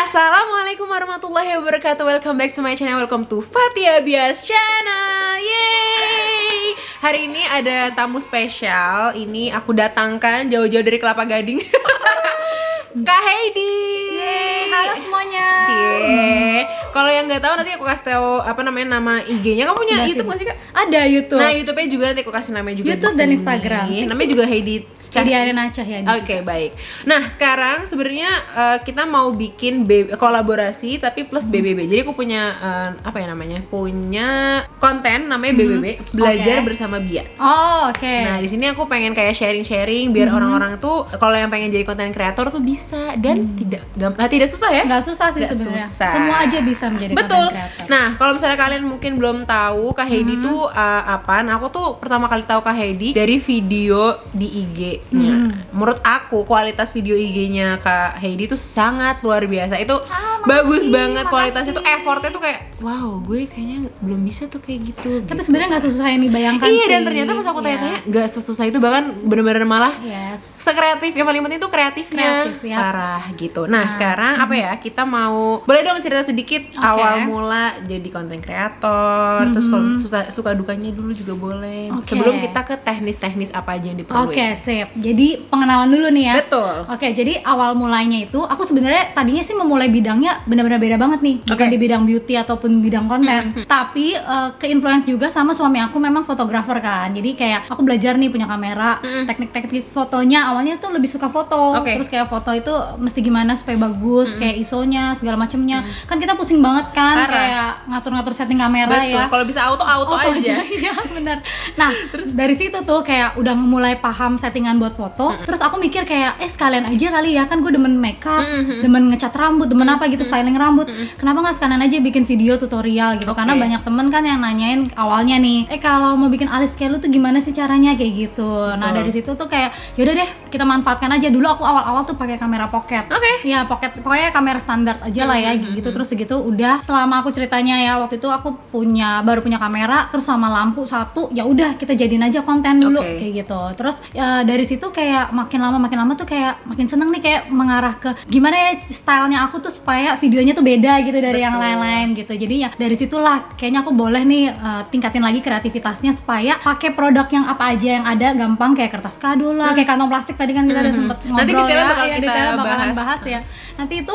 Assalamualaikum warahmatullahi wabarakatuh. Welcome back to my channel. Welcome to Fathia Bias channel. Yeay. Hari ini ada tamu spesial. Ini aku datangkan jauh-jauh dari Kelapa Gading. Kak Heidi. Yeay, halo semuanya. Kalau yang nggak tahu nanti aku kasih tahu nama IG-nya. Kamu punya YouTube nggak sih, Kak? Ada YouTube. Nah, YouTube-nya juga nanti aku kasih namanya juga. YouTube dan Instagram. Namanya juga Heidi. Heidi Arena Cahyadi. Oke, baik. Nah, sekarang sebenarnya kita mau bikin kolaborasi tapi plus BBB. Jadi aku punya punya konten namanya BBB, belajar bersama Bia. Oh, oke. Nah, di sini aku pengen kayak sharing-sharing biar orang-orang tuh kalau yang pengen jadi konten kreator tuh bisa dan tidak susah ya? Nggak susah sih sebenarnya. Semua aja bisa menjadi konten kreator. Nah, kalau misalnya kalian mungkin belum tahu Kak Heidi tuh apaan? Aku tuh pertama kali tahu Kak Heidi dari video di IG. Menurut aku kualitas video IG-nya Kak Heidi tuh sangat luar biasa. Itu bagus banget kualitasnya tuh, effortnya tuh kayak wow, gue kayaknya belum bisa tuh kayak gitu. Tapi sebenarnya nggak sesusah yang dibayangkan. Iya, dan ternyata pas aku tanya-tanya nggak sesusah itu, bahkan bener-bener malah sekreatif. Yang paling penting tuh kreatifnya parah gitu. Nah, sekarang kita mau boleh dong cerita sedikit awal mula jadi konten kreator, terus kalau suka dukanya dulu juga boleh. Sebelum kita ke teknis-teknis apa aja yang diperluin. Oke, sip. Jadi pengenalan dulu nih ya. Betul. Oke, jadi awal mulanya itu aku sebenarnya tadinya sih memulai bidangnya benar-benar beda banget nih. Bukan di bidang beauty ataupun bidang konten. Tapi ke-influence juga sama suami aku, memang fotografer kan. Jadi kayak aku belajar nih punya kamera, teknik-teknik fotonya. Awalnya tuh lebih suka foto. Terus kayak foto itu mesti gimana supaya bagus, kayak ISO-nya segala macemnya. Kan kita pusing banget kan kayak ngatur-ngatur setting kamera. Betul. Ya. Kalau bisa auto aja. Iya, benar. Nah, dari situ tuh kayak udah mulai paham settingan buat foto. Terus aku mikir kayak sekalian aja kali ya, kan gue demen makeup, demen ngecat rambut, demen apa gitu, styling rambut. Kenapa nggak sekalian aja bikin video tutorial gitu? Karena banyak temen kan yang nanyain awalnya nih, kalau mau bikin alis kayak lu tuh gimana sih caranya kayak gitu. Nah, dari situ tuh kayak yaudah deh kita manfaatkan aja. Dulu aku awal-awal tuh pakai kamera pocket. Iya, pocket, pokoknya kamera standar aja lah ya gitu. Terus segitu udah, selama aku ceritanya ya waktu itu aku baru punya kamera terus sama lampu satu, ya udah kita jadiin aja konten dulu kayak gitu. Terus dari situ kayak makin lama tuh kayak makin seneng nih, kayak mengarah ke gimana ya stylenya aku tuh supaya videonya tuh beda gitu dari yang lain-lain gitu. Jadi ya dari situlah kayaknya aku boleh nih tingkatin lagi kreativitasnya supaya pakai produk yang apa aja yang ada gampang, kayak kertas kado lah, kayak kantong plastik tadi kan kita udah sempet ngobrol. Nanti detailnya bakalan bahas ya. Nanti itu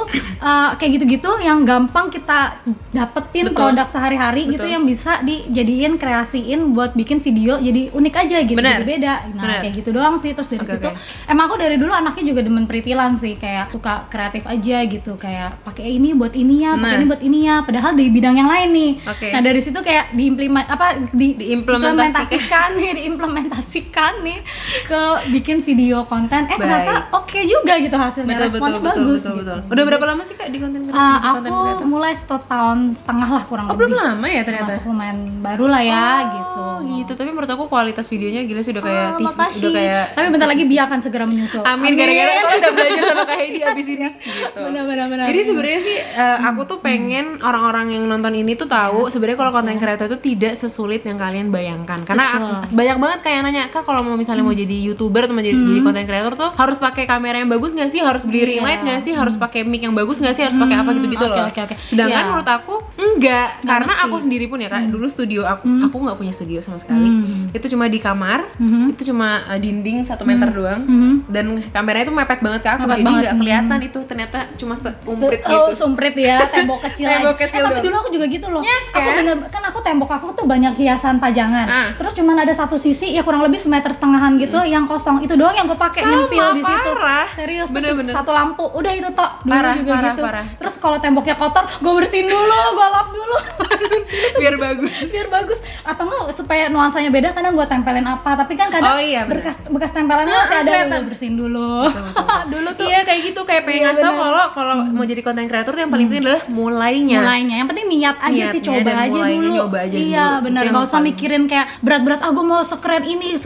kayak gitu-gitu yang gampang kita dapetin produk sehari-hari gitu yang bisa dijadiin kreasiin buat bikin video jadi unik aja gitu, jadi beda. Nah, kayak gitu doang sih. Terus dari situ emang aku dari dulu anaknya juga demen peritilan sih, kayak suka kreatif aja gitu, kayak pakai ini buat ini ya, pakai ini buat ini ya, padahal di bidang yang lain nih. Nah, dari situ kayak diimplementasikan nih ke bikin video konten. Ternyata oke juga gitu hasilnya, responnya bagus. Betul. Udah berapa lama sih Kak di konten aku mulai 1,5 tahun lah kurang lebih. Belum lama ya ternyata. Masuk lumayan baru lah ya gitu. Tapi menurut aku kualitas videonya gila sih, udah kayak TV, makasih. udah kayak. Tapi bentar lagi Bia akan segera menyusul. Amin. Gara-gara aku udah belajar sama Kak Heidi abis ini gitu. Benar. Jadi sebenarnya sih aku tuh pengen orang-orang yang nonton ini tuh tahu sebenarnya kalau konten kreator itu tidak sesulit yang kalian bayangkan. Karena banyak banget kayak nanya, Kak kalau mau misalnya mau jadi YouTuber atau mau jadi konten kreator tuh harus pakai kamera yang bagus nggak sih? Harus beli ring light nggak sih? Harus pakai mic yang bagus nggak sih? Harus pakai apa gitu-gitu loh. Sedangkan menurut aku enggak, karena aku sendiri pun ya Kak, dulu studio aku nggak punya studio sama sekali. Itu cuma di kamar, itu cuma dinding 1 meter doang, dan kameranya itu mepet banget ke aku, jadi nggak kelihatan itu ternyata cuma seumprit gitu. Sumprit ya, tembok kecil. Tapi dulu aku juga gitu loh. Aku kan aku tembok aku tuh banyak hiasan pajangan. Terus cuma ada satu sisi ya kurang lebih 1,5 meter gitu yang kosong. Itu doang yang gue pakai nyempil di situ. Serius, terus satu lampu. Udah itu tok. Dulu juga gitu. Terus kalau temboknya kotor, gue bersihin dulu, gue lap dulu. Biar bagus. Atau enggak supaya nuansanya beda, kadang gue tempelin apa, tapi kan kadang bekas tempelannya masih ada, gue bersihin dulu. Dulu tuh iya kayak gitu, kayak pengen ngasih tau kalau mau jadi konten kreator tuh yang paling penting adalah mulainya. Yang penting niat aja sih, coba aja dulu. Iya benar, nggak usah mikirin kayak berat-berat. Gue mau sekeren ini,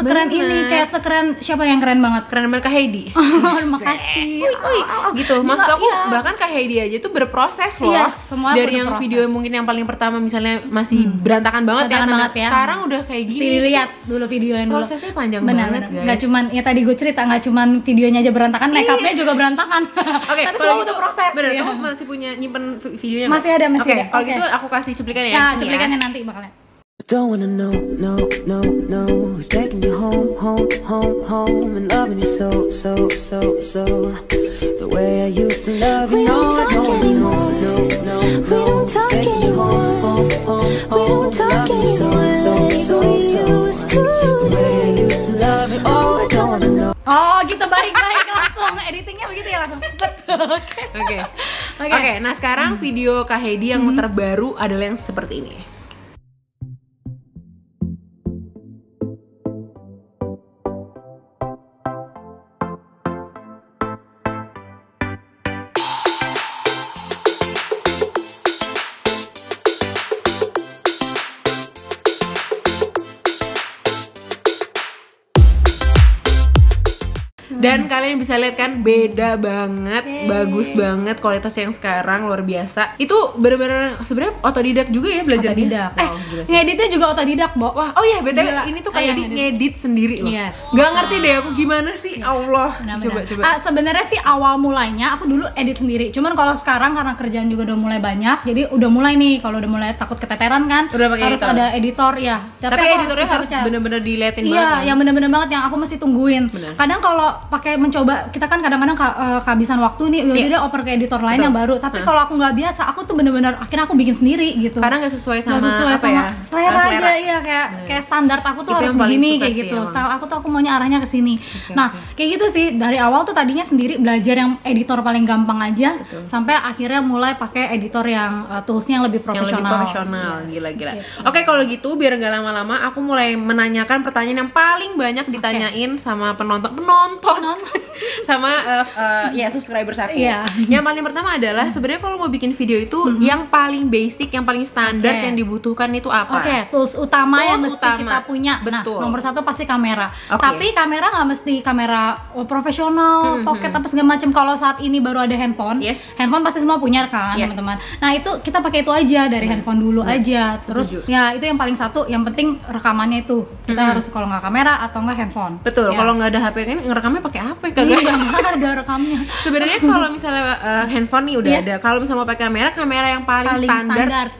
kayak sekeren siapa yang keren banget? Keren banget Kak Heidi. Makasih. Gitu. Maksud aku bahkan Kak Heidi aja tuh berproses loh. Dari yang video mungkin yang paling pertama misalnya masih berantakan banget ya. Sekarang udah kayak gini. Dilihat dulu video yang dulu. Prosesnya panjang banget guys. Nggak cuman ya tadi gue cerita, nggak cuman videonya aja berantakan, make upnya juga berantakan. Tapi semua butuh proses. Bener, ya. kamu masih punya nyimpen videonya? Masih ada, masih ada. Kalau gitu aku kasih cuplikannya ya. Nah, cuplikannya nanti bakalnya. Don't wanna know, no, no, no. Who's taking you home, home, home, home, and loving you so, so, so, so. The way I used to love you, no, I don't wanna know, no, no, no. Who's taking you home, home, home, home, and loving you so, so, so, so. The way I used to love you, oh, I don't wanna know. Oh gitu, baik-baik langsung editingnya begitu ya langsung. Oke. Nah sekarang video Kak Heidi yang terbaru adalah yang seperti ini. Dan kalian bisa lihat kan beda banget, bagus banget kualitas yang sekarang luar biasa. Itu bener-bener sebenarnya otodidak juga ya belajarnya. Otodidak. Ngeditnya juga otodidak, Bo. Wah, oh iya BTW ini tuh kayak ngedit sendiri loh. Yes. Gak ngerti deh aku gimana sih. Allah. Coba. Sebenarnya sih awal mulainya aku dulu edit sendiri. Cuman kalau sekarang karena kerjaan juga udah mulai banyak, jadi udah mulai nih kalau udah mulai takut keteteran kan, harus ada editor ya. Tapi editornya harus bener-bener diliatin banget. Iya, yang bener-bener banget yang aku mesti tungguin. Kadang kalau pakai mencoba, kita kan kadang-kadang kehabisan waktu nih, yaudah deh oper ke editor lain yang baru. Tapi kalau aku nggak biasa, aku tuh bener-bener akhirnya aku bikin sendiri gitu. Karena nggak sesuai sama selera aja, iya kayak standar aku tuh harus begini kayak gitu. Style aku tuh aku maunya arahnya ke sini. Nah, kayak gitu sih dari awal tuh tadinya sendiri belajar yang editor paling gampang aja, sampai akhirnya mulai pakai editor yang toolsnya yang lebih profesional. Gila-gila. Oke, kalau gitu biar nggak lama-lama, aku mulai menanyakan pertanyaan yang paling banyak ditanyain sama penonton sama ya subscribers aku. Yang paling pertama adalah sebenarnya kalau mau bikin video itu yang paling basic, yang paling standar yang dibutuhkan itu apa? Tools utama yang mesti kita punya. Betul. Nah, nomor satu pasti kamera. Tapi kamera nggak mesti kamera profesional, pocket apa segala macam. Kalau saat ini baru ada handphone, handphone pasti semua punya kan teman-teman. Nah itu kita pakai itu aja dari handphone dulu aja. Terus ya itu yang paling satu, yang penting rekamannya itu kita harus kalau nggak kamera atau nggak handphone. Betul. Kalau nggak ada HP kan ngerekamnya pakai HP kagak? Ada rekamnya. Sebenarnya kalau misalnya handphone nih udah ada. Kalau misalnya mau pakai kamera yang paling standar.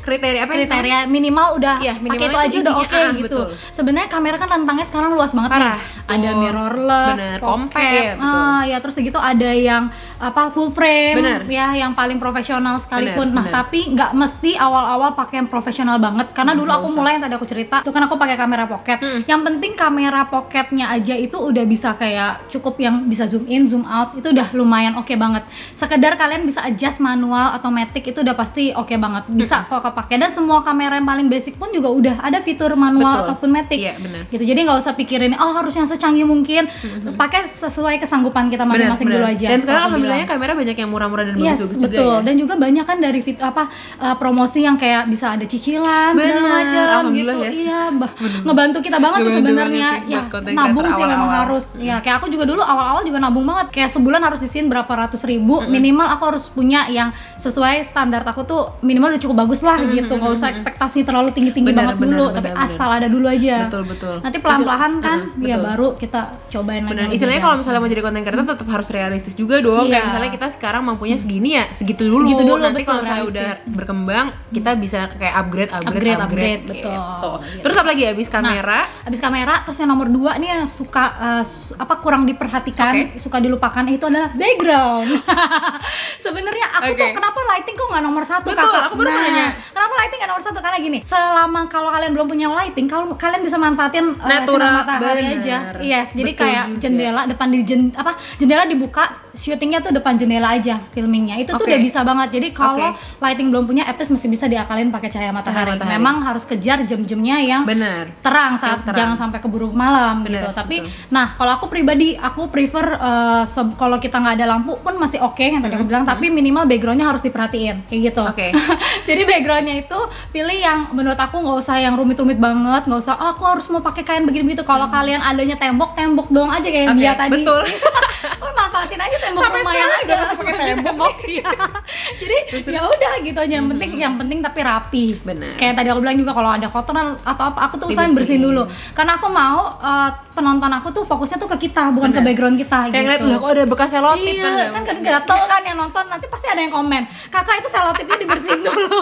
Kriteria minimal udah pakai itu aja udah oke gitu. Sebenarnya kamera kan rentangnya sekarang luas banget nih. Ada mirrorless, compact, ya terus segitu ada yang full frame, ya yang paling profesional sekalipun. Tapi nggak mesti awal-awal pakai yang profesional banget. Karena dulu aku mulai yang tadi aku cerita, itu kan aku pakai kamera pocket. Yang penting kamera pocketnya aja itu udah bisa kayak cukup yang bisa zoom in, zoom out, itu udah lumayan oke banget. Sekedar kalian bisa adjust manual, automatic itu udah pasti oke banget. Bisa kok pakai, dan semua kamera yang paling basic pun juga udah ada fitur manual ataupun matic. Gitu. Jadi nggak usah pikirin harus yang secanggih mungkin. Pakai sesuai kesanggupan kita masing-masing dulu aja. Dan sekarang alhamdulillahnya kamera banyak yang murah-murah dan bagus-bagus juga. Betul. Dan juga banyak kan dari promosi yang kayak bisa ada cicilan segala macam gitu. Iya, ngebantu kita banget sih sebenarnya. Ya, nabung sih memang harus. Ya, kayak aku juga dulu awal-awal juga nabung banget. Kayak sebulan harus isiin berapa ratus ribu. Minimal aku harus punya yang sesuai standar aku tuh minimal udah cukup bagus lah gitu. Nggak usah ekspektasi terlalu tinggi-tinggi banget dulu, tapi asal ada dulu aja. Betul. Nanti pelan-pelan kan, ya baru kita cobain lagi. Istilahnya kalau misalnya mau jadi konten kreator tetap harus realistis juga dong. Kayak misalnya kita sekarang mampunya segini ya segitu dulu. Nanti kalau misalnya udah berkembang, kita bisa kayak upgrade betul. Gitu. Terus apa lagi habis kamera? Habis kamera, terus yang nomor 2 nih yang suka kurang diperhatikan, suka dilupakan itu adalah background. Sebenarnya aku tuh kenapa lighting kok nggak nomor 1, Kakak? Aku baru nanya. Kenapa lighting nggak nomor 1? Karena gini, selama kalau kalian belum punya lighting, kalau kalian bisa manfaatin sinar matahari aja. Jadi kayak jendela depan jendela dibuka, syutingnya tuh depan jendela aja, filmingnya itu tuh udah bisa banget. Jadi kalau lighting belum punya, at least masih bisa diakalin pakai cahaya matahari. Memang harus kejar jam-jamnya yang terang saat jangan sampai keburu malam gitu. Tapi nah kalau aku pribadi, aku prefer kalau kita nggak ada lampu pun masih oke yang tadi aku bilang, tapi minimal backgroundnya harus diperhatiin kayak gitu. Jadi backgroundnya itu pilih yang menurut aku nggak usah yang rumit-rumit banget, nggak usah aku harus mau pakai kain begini-begitu. Kalau kalian adanya tembok doang aja kayak dia tadi. Betul. manfaatin aja tembok rumah yang ada. Pakai tembok. Jadi ya udah gitu aja. Yang penting tapi rapi. Benar. Kayak tadi aku bilang juga kalau ada kotoran atau apa, aku tuh usahain bersihin dulu. Karena aku mau penonton aku tuh fokusnya tuh ke kita, bukan ke background kita. Kayak ngeliat gitu. udah kok ada bekas selotip kan gatel kan yang nonton, nanti pasti ada yang komen, kakak itu selotipnya dibersihin dulu.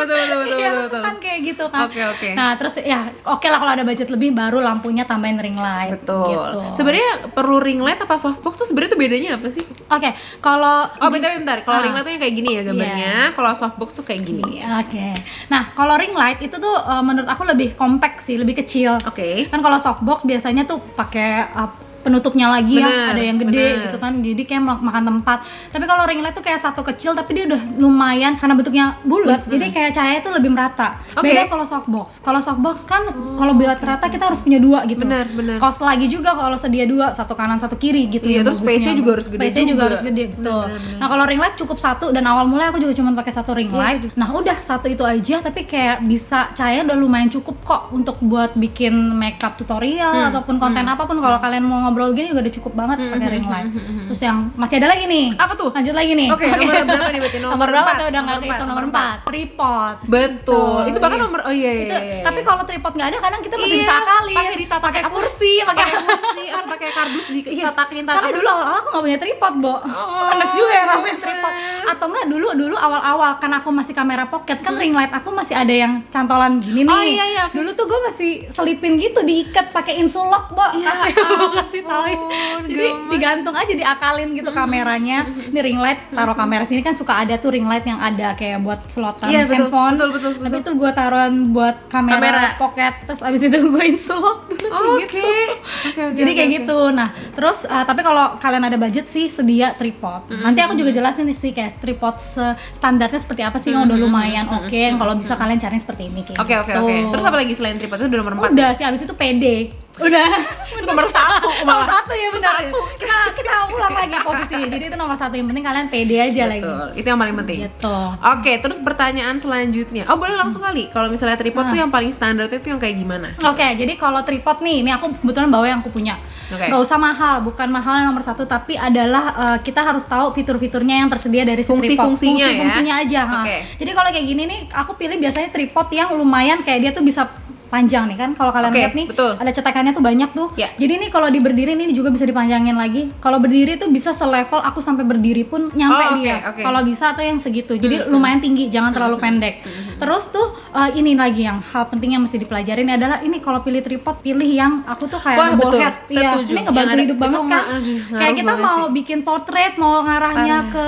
betul. Kan kayak gitu kan. Oke. Nah terus ya oke lah kalau ada budget lebih baru lampunya tambahin ring light. Betul. Gitu. Sebenarnya perlu ring light apa softbox tuh sebenarnya tuh bedanya apa sih? Oke, kalau bentar. Kalau ring light tuh yang kayak gini ya gambarnya. Kalau softbox tuh kayak gini. Oke. Nah, kalau ring light itu tuh menurut aku lebih compact sih, lebih kecil. Oke. Kan kalau softbox biasanya tuh pakai penutupnya lagi ya, ada yang gede gitu kan, jadi kayak makan tempat. Tapi kalau ring light tuh kayak satu kecil tapi dia udah lumayan karena bentuknya bulat, jadi kayak cahaya itu lebih merata. Beda kalau softbox. Kalau softbox kan kalau buat rata kita harus punya dua gitu. Benar. Cost lagi juga kalau sedia dua, satu kanan satu kiri gitu. Iya, terus space-nya juga harus gede. Space-nya juga harus gede, betul. Nah, kalau ring light cukup satu, dan awal mulai aku juga cuma pakai satu ring light. Nah, udah satu itu aja, tapi kayak bisa cahaya udah lumayan cukup kok untuk buat bikin makeup tutorial ataupun konten apapun. Kalau kalian mau ngobrol gini juga udah cukup banget pakai ring light. Terus yang masih ada lagi nih. Apa tuh? Lanjut lagi nih. Oke, nomor berapa nih berarti? Nomor berapa tuh udah nggak kehitung, nomor 4. Tripod. Betul. Itu bahkan nomor Itu, tapi kalau tripod nggak ada kadang kita masih bisa akalin. Pakai kursi, pakai kardus ditatakin. Karena dulu awal-awal aku nggak punya tripod, Bo. Panas juga ya namanya tripod. Atau enggak dulu awal-awal karena aku masih kamera pocket kan ring light aku masih ada yang cantolan gini nih. Iya. Dulu tuh gue masih selipin gitu, diikat pakai insulok, Bo. Kasih tahu. Jadi digantung aja, diakalin gitu kameranya. Ini ring light, taruh kamera sini kan suka ada tuh ring light yang ada kayak buat slotan handphone. Betul. Tapi itu gue taruhan buat kamera pocket, terus abis itu gue insulok dulu gitu. Jadi kayak gitu. Nah, terus tapi kalau kalian ada budget sih sedia tripod. Nanti aku juga jelasin sih kayak tripod standarnya seperti apa sih yang udah lumayan oke. Kalau bisa kalian cari seperti ini kayak Oke. Terus apa lagi selain tripod itu udah nomor 4? Udah sih, abis itu PD. Udah. Itu nomor 1 Nomor 1 ya benar. Kita ulang lagi posisinya. Jadi itu nomor 1, yang penting kalian pede aja. Betul. Lagi. Itu yang paling penting. Gitu. Oke, terus pertanyaan selanjutnya. Oh, boleh langsung kali. Kalau misalnya tripod tuh yang paling standar itu yang kayak gimana? Oke, jadi kalau tripod nih, ini aku kebetulan bawa yang aku punya. Gak usah mahal, bukan mahal yang nomor 1, tapi adalah kita harus tahu fitur-fiturnya yang tersedia dari tripod. Fungsinya aja. Jadi kalau kayak gini nih, aku pilih biasanya tripod yang lumayan kayak dia tuh bisa panjang nih kan, kalau kalian lihat nih ada cetakannya tuh banyak tuh. Jadi nih kalau di berdiri ini juga bisa dipanjangin lagi. Kalau berdiri tuh bisa selevel aku sampai berdiri pun nyampe dia. Kalau bisa tuh yang segitu. Jadi lumayan tinggi, jangan terlalu pendek. Terus tuh ini lagi yang hal penting yang mesti dipelajarin adalah ini kalau pilih tripod, pilih yang aku tuh kayak ball head. Iya, ini ngebantu hidup banget kan. Kayak kita mau bikin portrait, mau ngarahnya ke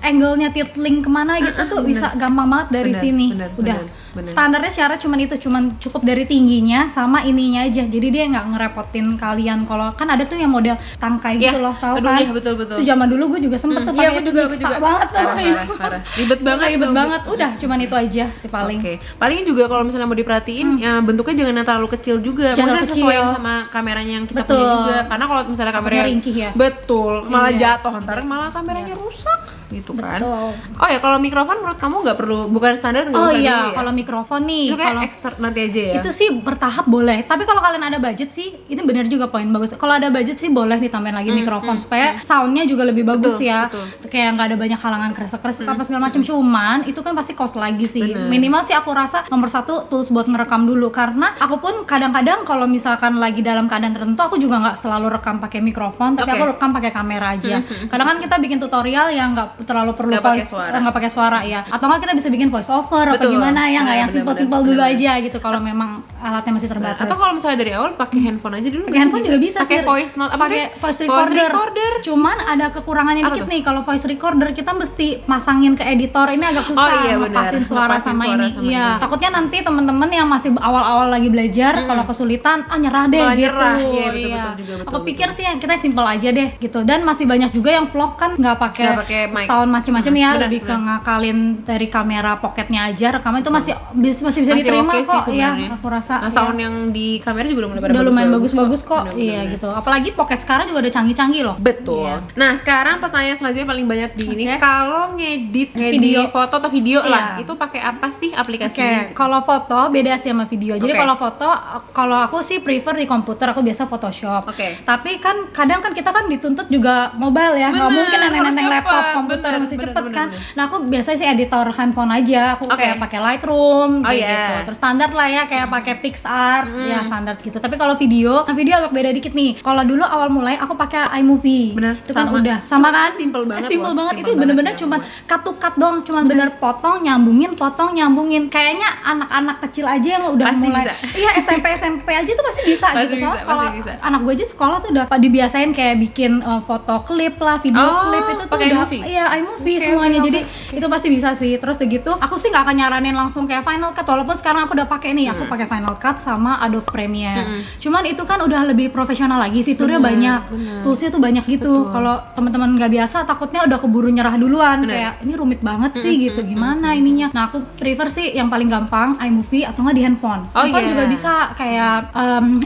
angle-nya tilting kemana gitu tuh bisa gampang banget dari sini. Udah. Standarnya syarat cuman cukup dari tingginya sama ininya aja. Jadi dia nggak ngerepotin kalian. Kalau kan ada tuh yang model tangkai gitu loh, tahu kan? Betul. Itu zaman dulu gue juga sempet tuh pakai itu juga banget tuh. Parah. Ribet banget. Udah, cuman itu aja sih paling. Paling juga kalau misalnya mau diperhatiin ya bentuknya jangan yang terlalu kecil juga. Maksudnya sesuaiin sama kameranya yang kita punya juga. Karena kalau misalnya kameranya ringkih ya. Betul, malah jatuh ntar malah kameranya rusak gitu kan. Oh ya, kalau mikrofon menurut kamu nggak perlu, bukan standar nggak usah ya? Kalau mikrofon nih itu kayak expert nanti aja ya. Itu sih bertahap boleh. Tapi kalau kalian ada budget sih, ini benar juga poin bagus. Kalau ada budget sih boleh ditambahin lagi mikrofon supaya soundnya juga lebih bagus ya. Kayak nggak ada banyak halangan kresek-kresek apa segala macam. Cuman itu kan pasti cost lagi sih. Minimal sih aku rasa nomor 1 tools buat ngerekam dulu, karena aku pun kadang-kadang kalau misalkan lagi dalam keadaan tertentu aku juga nggak selalu rekam pakai mikrofon, tapi aku rekam pakai kamera aja. Kadang kan kita bikin tutorial yang nggak terlalu perlu nggak pakai suara ya, atau nggak kita bisa bikin voice over apa gimana ya, nggak yang simple dulu aja gitu kalau memang alatnya masih terbatas. Atau kalau misalnya dari awal pakai handphone aja dulu. Pakai handphone juga bisa sih. Pakai voice note, pakai voice recorder. Cuman ada kekurangannya dikit nih, kalau voice recorder kita mesti masangin ke editor, ini agak susah ngepasin suara sama ini. Iya. Takutnya nanti teman-teman yang masih awal-awal lagi belajar kalau kesulitan nyerah deh gitu. Aku pikir sih yang kita simple aja deh gitu. Dan masih banyak juga yang vlog kan nggak pakai sound sound macam-macam ya, lebih ke ngakalin dari kamera pocketnya aja rekaman itu masih bisa diterima okay kok sih, ya, aku rasa. Nah, sound yang di kamera juga udah lumayan bagus-bagus kok. Iya gitu. Apalagi pocket sekarang juga udah canggih-canggih loh. Betul. Iya. Nah, sekarang pertanyaan selanjutnya paling banyak di ini, kalau ngedit Video. foto atau video lah, Iya. itu pakai apa sih aplikasinya? Kalau foto beda sih sama video. Jadi kalau foto, kalau aku sih prefer di komputer, aku biasa Photoshop. Tapi kan kadang kan kita kan dituntut juga mobile ya, nggak mungkin nenteng laptop, komputer mesti cepet kan. Nah aku biasanya sih editor handphone aja, aku kayak pakai Lightroom gitu. Terus standar lah ya, kayak pakai PixArt ya standar gitu. Tapi kalau video agak beda dikit nih. Kalau dulu awal mulai aku pakai iMovie. Itu kan udah sama kan, simple banget itu bener-bener cuman cut to cut doang, cuman bener potong nyambungin. Kayaknya anak-anak kecil aja yang udah pasti mulai bisa. Iya SMP aja tuh pasti bisa gitu. Soalnya sekolah anak gue aja sekolah tuh udah dibiasain kayak bikin foto klip lah, video klip itu tuh udah iMovie semuanya. Jadi itu pasti bisa sih. Terus begitu aku sih nggak akan nyaranin langsung kayak Final Cut, walaupun sekarang aku udah pakai nih, aku pakai Final Cut sama Adobe Premiere. Cuman itu kan udah lebih profesional lagi, fiturnya banyak, toolsnya tuh banyak gitu. Kalau teman-teman nggak biasa takutnya udah keburu nyerah duluan, kayak ini rumit banget sih gitu, gimana ininya. Nah aku prefer sih yang paling gampang iMovie atau nggak di handphone. Handphone juga bisa kayak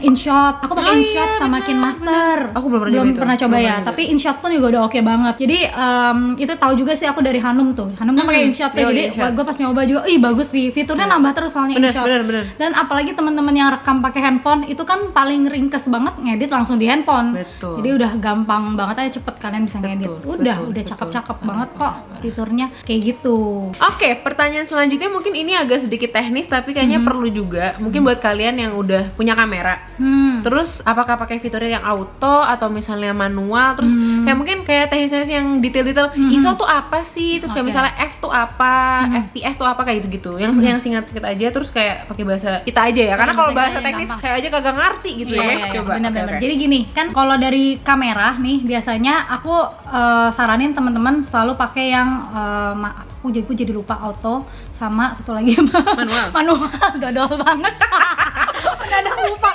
InShot. Aku pakai InShot sama KineMaster. Aku belum pernah coba ya, tapi InShot pun juga udah oke banget. Jadi itu tahu juga sih aku dari Hanum tuh. Hanum kan pakai InShot ya, jadi gue pas nyoba juga, bagus sih. Fiturnya nambah terus soalnya InShot. Dan apalagi teman-teman yang rekam pakai handphone itu kan paling ringkes banget ngedit langsung di handphone. Jadi udah gampang banget aja, cepet kalian bisa ngedit. Udah cakep-cakep banget kok fiturnya kayak gitu. Oke, pertanyaan selanjutnya mungkin ini agak sedikit teknis tapi kayaknya perlu juga. Mungkin buat kalian yang udah punya kamera. Terus apakah pakai fiturnya yang auto atau misalnya manual? Terus kayak mungkin kayak teknis-teknis yang detail-detail ISO tuh apa sih? Terus kayak misalnya F tuh apa, FPS tuh apa, kayak gitu-gitu. Yang singkat-singkat aja, terus kayak pakai bahasa kita aja ya. Karena kalau bahasa teknis kayak aja kagak ngerti gitu ya. Coba. Bener-bener. Jadi gini, kan kalau dari kamera nih biasanya aku saranin teman-teman selalu pakai yang aku jadi lupa, auto sama satu lagi manual. Dodol banget. Mendadak lupa.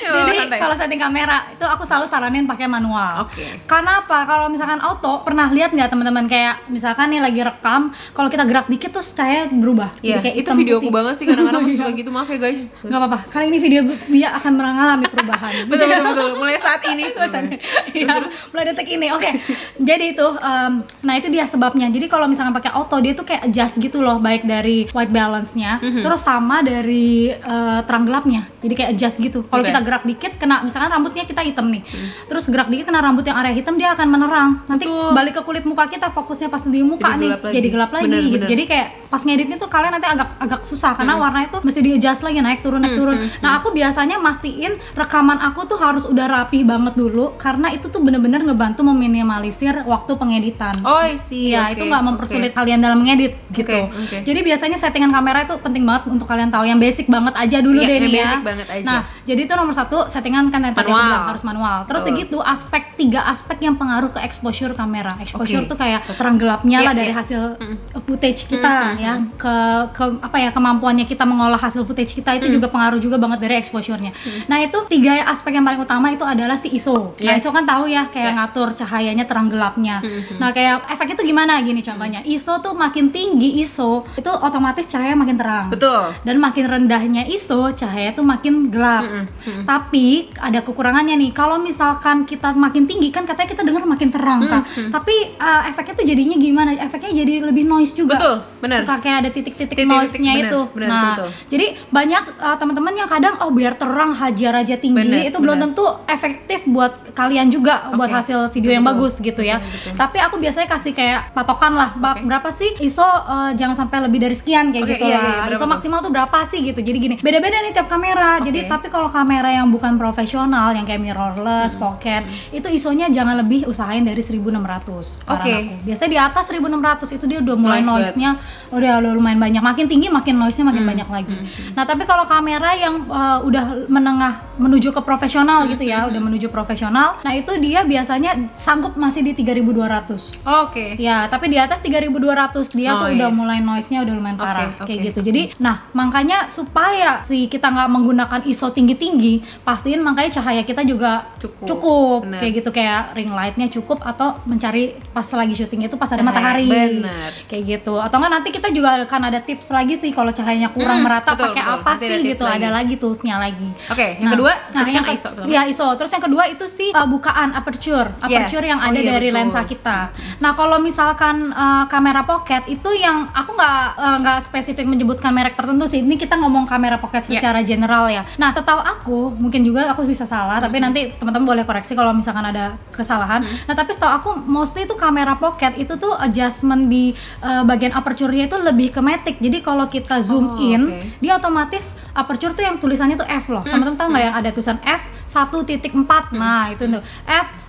Jadi kalau setting kamera itu aku selalu saranin pakai manual. Karena apa? Kalau misalkan auto, pernah lihat nggak teman-teman kayak misalkan nih lagi rekam, kalau kita gerak dikit tuh cahaya berubah. Iya, kayak itu videoku banget sih kadang-kadang suka gitu, maaf ya guys. Nggak apa-apa. Kali ini video dia akan mengalami perubahan. betul. Mulai saat ini. Mulai detik ini. Jadi itu, nah itu dia sebabnya. Jadi kalau misalkan pakai auto, dia tuh kayak adjust gitu loh, baik dari white balance-nya, terus sama dari terang gelapnya. Jadi kayak adjust gitu. Kalau kita gerak dikit kena, misalkan rambutnya kita hitam nih, terus gerak dikit kena rambut yang area hitam, dia akan menerang. Nanti balik ke kulit muka kita, fokusnya pas di muka jadi gelap lagi gitu. Jadi kayak pas ngeditnya tuh kalian nanti agak susah karena warnanya tuh mesti di adjust lagi, naik turun. Nah aku biasanya mastiin rekaman aku tuh harus udah rapih banget dulu, karena itu tuh bener-bener ngebantu meminimalisir waktu pengeditan. Ya itu nggak mempersulit kalian dalam ngedit gitu. Jadi biasanya settingan kamera itu penting banget untuk kalian tahu, yang basic banget aja dulu deh nih ya. Nah, jadi itu nomor satu, settingan kan tadi aku bilang harus manual. Terus segitu tiga aspek yang pengaruh ke exposure kamera. Exposure tuh kayak terang gelapnya lah dari hasil footage kita ya, kemampuannya kita mengolah hasil footage kita itu juga pengaruh juga banget dari exposure-nya. Nah, itu tiga aspek yang paling utama itu adalah si ISO. Nah, ISO kan tahu ya kayak ngatur cahayanya terang gelapnya. Nah, kayak efek itu gimana gini contohnya. ISO tuh makin tinggi ISO, itu otomatis cahaya makin terang. Dan makin rendahnya ISO, cahaya tuh makin gelap. Tapi ada kekurangannya nih. Kalau misalkan kita makin tinggi kan katanya kita dengar makin terang kan. Tapi efeknya tuh jadinya gimana? Efeknya jadi lebih noise juga. Suka kayak ada titik-titik noise-nya itu. Jadi banyak teman-teman yang kadang biar terang hajar aja tinggi, itu belum tentu efektif buat kalian juga buat hasil video yang bagus gitu ya. Tapi aku biasanya kasih kayak patokan lah, berapa sih ISO, jangan sampai lebih dari sekian kayak gitu lah. ISO maksimal tuh berapa sih gitu. Jadi gini, beda-beda nih tiap kamera. Jadi tapi kalau kamera yang bukan profesional, yang kayak mirrorless, pocket, itu ISO-nya jangan lebih usahain dari 1600. Biasanya di atas 1600 itu dia udah mulai noise-nya udah lumayan banyak. Makin tinggi makin noise-nya makin banyak lagi. Nah, tapi kalau kamera yang udah menengah menuju ke profesional gitu ya, udah menuju profesional. Nah itu dia biasanya sanggup masih di 3.200. Oke. Ya, tapi di atas 3.200 dia tuh udah mulai noise-nya udah lumayan parah, kayak gitu. Jadi, nah makanya supaya kita nggak menggunakan ISO tinggi-tinggi, pastiin makanya cahaya kita juga cukup. Kayak gitu, kayak ring light-nya cukup, atau mencari pas lagi syuting itu pas ada matahari. Kayak gitu. Atau enggak nanti kita juga akan ada tips lagi sih kalau cahayanya kurang merata pakai apa sih gitu. Ada lagi toolsnya lagi. Oke, yang kedua ISO. Ya ISO. Terus yang kedua itu sih bukaan aperture yang ada dari lensa kita. Nah kalau misalkan kamera pocket itu yang aku nggak spesifik menyebutkan merek tertentu sih. Ini kita ngomong kamera pocket secara general ya. Nah setahu aku, mungkin juga aku bisa salah, tapi nanti teman-teman boleh koreksi kalau misalkan ada kesalahan. Nah tapi setahu aku mostly itu kamera pocket itu tuh adjustment di bagian aperture-nya itu lebih ke matic. Jadi kalau kita zoom in, dia otomatis aperture tuh yang tulisannya tuh F loh. Teman-teman tahu nggak yang ada tulisan f1.4? Nah itu tuh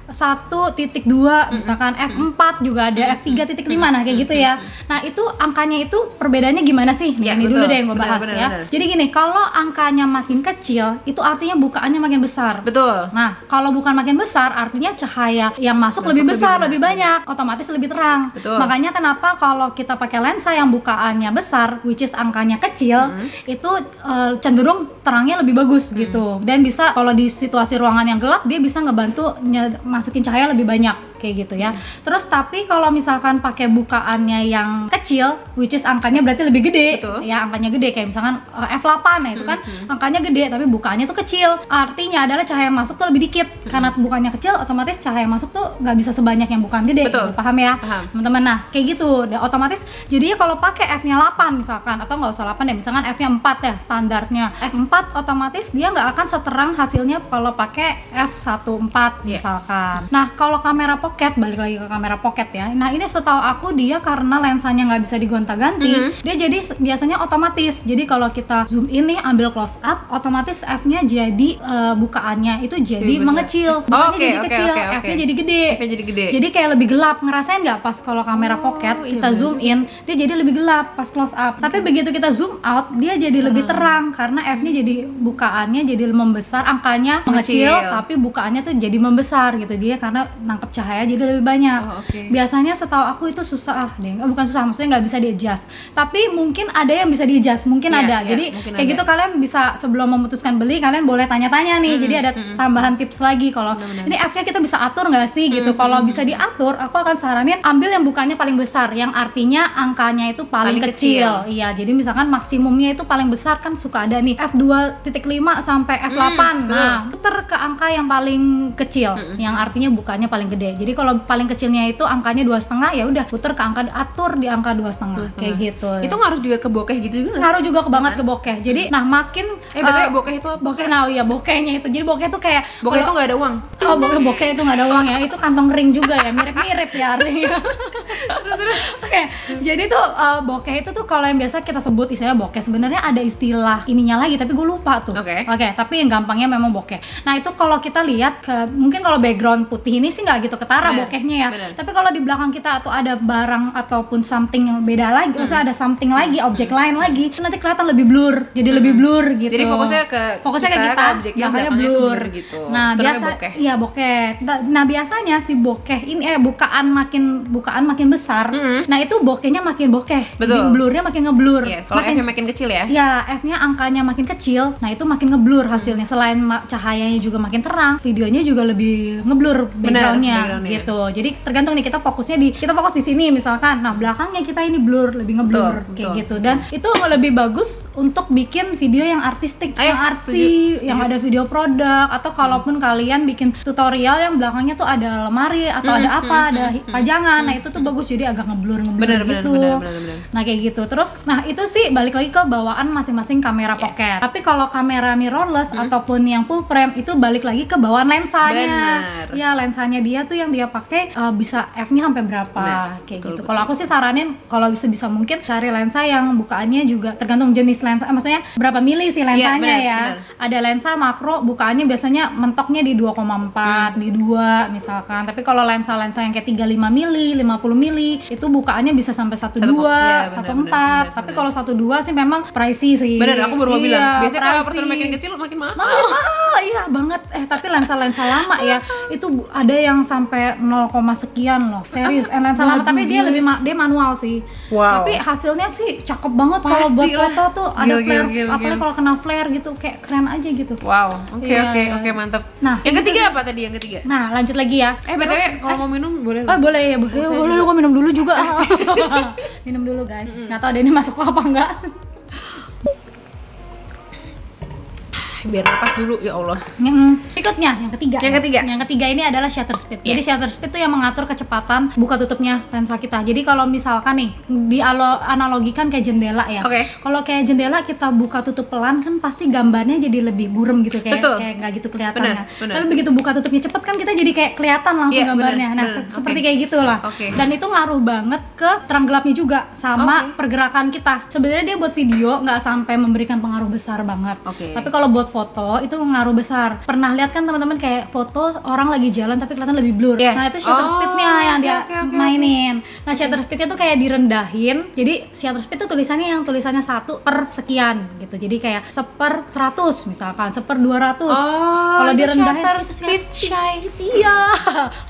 f1.2, misalkan f4 juga ada, f3.5, nah kayak gitu ya. Nah itu angkanya itu perbedaannya gimana sih? Nah, ini dulu deh yang gue bahas ya. Jadi gini, kalau angkanya makin kecil itu artinya bukaannya makin besar. Betul. Nah kalau bukan makin besar artinya cahaya yang masuk lebih besar, lebih banyak, otomatis lebih terang. Makanya kenapa kalau kita pakai lensa yang bukaannya besar, which is angkanya kecil, itu cenderung terangnya lebih bagus gitu. Dan bisa kalau di situasi ruangan yang gelap dia bisa ngebantu masukin cahaya lebih banyak kayak gitu ya. Terus tapi kalau misalkan pakai bukaannya yang kecil, which is angkanya berarti lebih gede. Ya angkanya gede, kayak misalkan f8 ya itu kan angkanya gede tapi bukaannya tuh kecil. Artinya adalah cahaya yang masuk tuh lebih dikit. Karena bukannya kecil, otomatis cahaya yang masuk tuh nggak bisa sebanyak yang bukaan gede. Gitu. Paham ya teman-teman? Nah kayak gitu. Dan otomatis jadinya kalau pakai f-nya 8 misalkan, atau nggak usah 8 deh, misalkan f-nya 4 ya standarnya. F4 otomatis dia nggak akan seterang hasilnya kalau pakai f1.4 misalkan. Nah kalau kamera pocket, balik lagi ke kamera pocket ya. Nah ini setahu aku dia karena lensanya nggak bisa digonta-ganti, dia jadi biasanya otomatis. Jadi kalau kita zoom in nih, ambil close up, otomatis f-nya jadi bukaannya itu jadi mengecil, bukannya jadi kecil, f-nya jadi gede. Jadi kayak lebih gelap. Ngerasain nggak pas kalau kamera pocket kita zoom in, dia jadi lebih gelap pas close up. Tapi begitu kita zoom out, dia jadi lebih terang karena f-nya jadi bukaannya jadi membesar, angkanya mengecil, tapi bukaannya tuh jadi membesar gitu. Dia karena nangkep cahaya jadi lebih banyak. Biasanya setahu aku itu susah deh, bukan susah, maksudnya nggak bisa di-adjust. Tapi mungkin ada yang bisa di-adjust, mungkin ada. Jadi kayak gitu kalian bisa sebelum memutuskan beli, kalian boleh tanya-tanya nih. Jadi ada tambahan tips lagi kalau ini F-nya kita bisa atur nggak sih gitu. Kalau bisa diatur, aku akan saranin ambil yang bukannya paling besar, yang artinya angkanya itu paling kecil. Iya, jadi misalkan maksimumnya itu paling besar kan suka ada nih F2.5 sampai F8. Nah, puter ke angka yang paling kecil, yang artinya bukannya paling gede. Jadi kalau paling kecilnya itu angkanya 2,5, ya udah puter ke angka, atur di angka 2,5 kayak gitu. Itu ngaruh juga ke bokeh gitu juga? Ngaruh juga banget ke bokeh. Jadi nah makin bokeh itu apa? Bokeh, nah iya bokehnya itu. Jadi bokeh itu kayak bokeh itu nggak ada uang. Oh bokeh itu nggak ada uang ya. Itu kantong ring juga ya, mirip-mirip ya artinya. Oke, jadi tuh bokeh itu tuh kalau yang biasa kita sebut istilahnya bokeh, sebenarnya ada istilah ininya lagi tapi gue lupa tuh. Oke, tapi yang gampangnya memang bokeh. Nah itu kalau kita lihat mungkin kalau background putih ini sih nggak gitu ketara bokehnya ya. Tapi kalau di belakang kita atau ada barang ataupun something yang beda lagi, maksudnya ada something lagi, objek lain lagi, nanti kelihatan lebih blur, jadi lebih blur gitu. Jadi fokusnya ke kita, makanya blur gitu. Nah biasa, bokeh. Iya bokeh. Nah biasanya si bokeh ini bukaan makin besar. Nah itu bokehnya makin bokeh. Blurnya makin ngeblur. Kalau F-nya makin kecil ya? Ya F-nya angkanya makin kecil. Nah itu makin ngeblur hasilnya. Selain cahayanya juga makin terang, videonya juga lebih ngeblur backgroundnya gitu. Jadi tergantung nih kita fokus di sini misalkan. Nah belakangnya kita ini blur, lebih ngeblur kayak gitu. Dan itu lebih bagus untuk bikin video yang artistik, yang artsy, yang ada video produk, atau kalaupun kalian bikin tutorial yang belakangnya tuh ada lemari atau ada apa, ada pajangan. Nah itu tuh bagus, jadi agak ngeblur gitu. Nah kayak gitu. Terus nah itu sih balik lagi ke bawaan masing-masing kamera pocket. Tapi kalau kamera mirrorless ataupun yang full frame itu balik lagi ke bawaan lensanya. Ya lensanya dia tuh yang dia pakai bisa f-nya sampai berapa kayak gitu. Kalau aku sih saranin kalau bisa mungkin cari lensa yang bukaannya juga tergantung jenis lensa, maksudnya berapa mili sih lensanya ya. Ada lensa makro bukaannya biasanya mentoknya di 2,4, di 2 misalkan. Tapi kalau lensa-lensa yang kayak 35 mili, 50 mili itu bukaannya bisa sampai 1,2, 1,4. Tapi kalau 1,2 sih memang pricey sih. Bener, aku baru mau bilang. Biasanya kalau aperture makin kecil makin mahal. iya banget. Tapi lensa lama ya itu ada yang sampai 0, sekian loh, serius. Lensa lama, tapi dia lebih dia manual sih. Wow. Tapi hasilnya sih cakep banget kalau buat foto tuh. Ada flare, apalagi kalau kena flare gitu kayak keren aja gitu. Wow, oke, mantap. Nah, yang ketiga apa tadi? Yang ketiga? Nah, lanjut lagi ya. BTW kalau mau minum boleh. Boleh ya, boleh. Gue minum dulu juga. Minum dulu guys. Nggak tahu deh ini masuk apa enggak. Biar napas dulu, ya Allah. Berikutnya yang ketiga. Yang ketiga ini adalah shutter speed. Jadi shutter speed itu yang mengatur kecepatan buka tutupnya lensa kita. Jadi kalau misalkan nih analogikan kayak jendela ya. Kalau kayak jendela kita buka tutup pelan kan pasti gambarnya jadi lebih burem gitu, kayak nggak gitu kelihatan kan. Tapi begitu buka tutupnya cepet kan kita jadi kayak kelihatan langsung gambarnya. Seperti kayak gitulah. Dan itu ngaruh banget ke terang gelapnya juga sama pergerakan kita. Sebenarnya dia buat video nggak sampai memberikan pengaruh besar banget. Tapi kalau buat foto itu ngaruh besar. Pernah lihat kan teman-teman kayak foto orang lagi jalan tapi kelihatan lebih blur. Nah itu shutter speednya yang dia mainin. Nah shutter speednya tuh kayak direndahin. Jadi shutter speed tuh tulisannya 1/sekian gitu. Jadi kayak 1/100 misalkan, 1/200. Kalau direndahin shutter speed shy. Iya.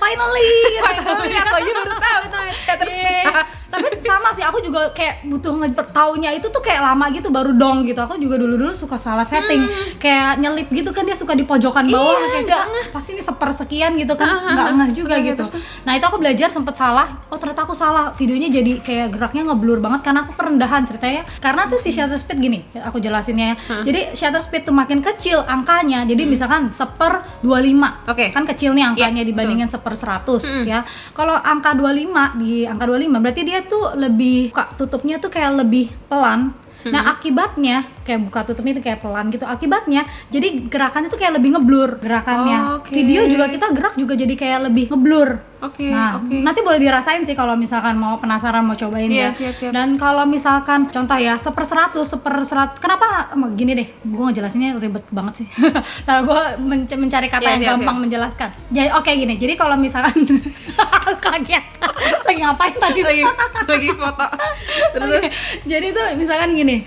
Finally Aku aja baru tahu itu shutter speed. Tapi sama sih, aku juga kayak butuh taunya itu tuh kayak lama gitu baru dong gitu. Aku juga dulu suka salah setting, kayak nyelip gitu kan, dia suka di pojokan bawah kayak nggak ngeh, pasti ini 1/sekian gitu kan, nggak ngeh juga gitu. Nah itu aku belajar sempet salah, ternyata aku salah, videonya jadi kayak geraknya ngeblur banget karena aku perendahan ceritanya. Karena tuh si shutter speed gini, aku jelasinnya ya. Jadi shutter speed tuh makin kecil angkanya, jadi misalkan 1/25, kan kecil nih angkanya dibandingin 1/100 ya. Kalau angka 25 di angka 25 berarti dia tuh lebih tutupnya tuh kayak lebih pelan. Nah akibatnya kayak buka tutupnya itu kayak pelan gitu. Akibatnya jadi gerakannya tuh kayak lebih ngeblur gerakannya. Video juga kita gerak juga jadi kayak lebih ngeblur. Nanti boleh dirasain sih kalau misalkan mau penasaran mau cobain ya. Siap. Dan kalau misalkan contoh ya 1/100, kenapa gini deh, gue ngejelasinnya ribet banget sih. Ntar gue mencari kata yang gampang menjelaskan. Jadi gini, jadi kalau misalkan kaget lagi ngapain tadi lagi foto. Jadi tuh misalkan gini,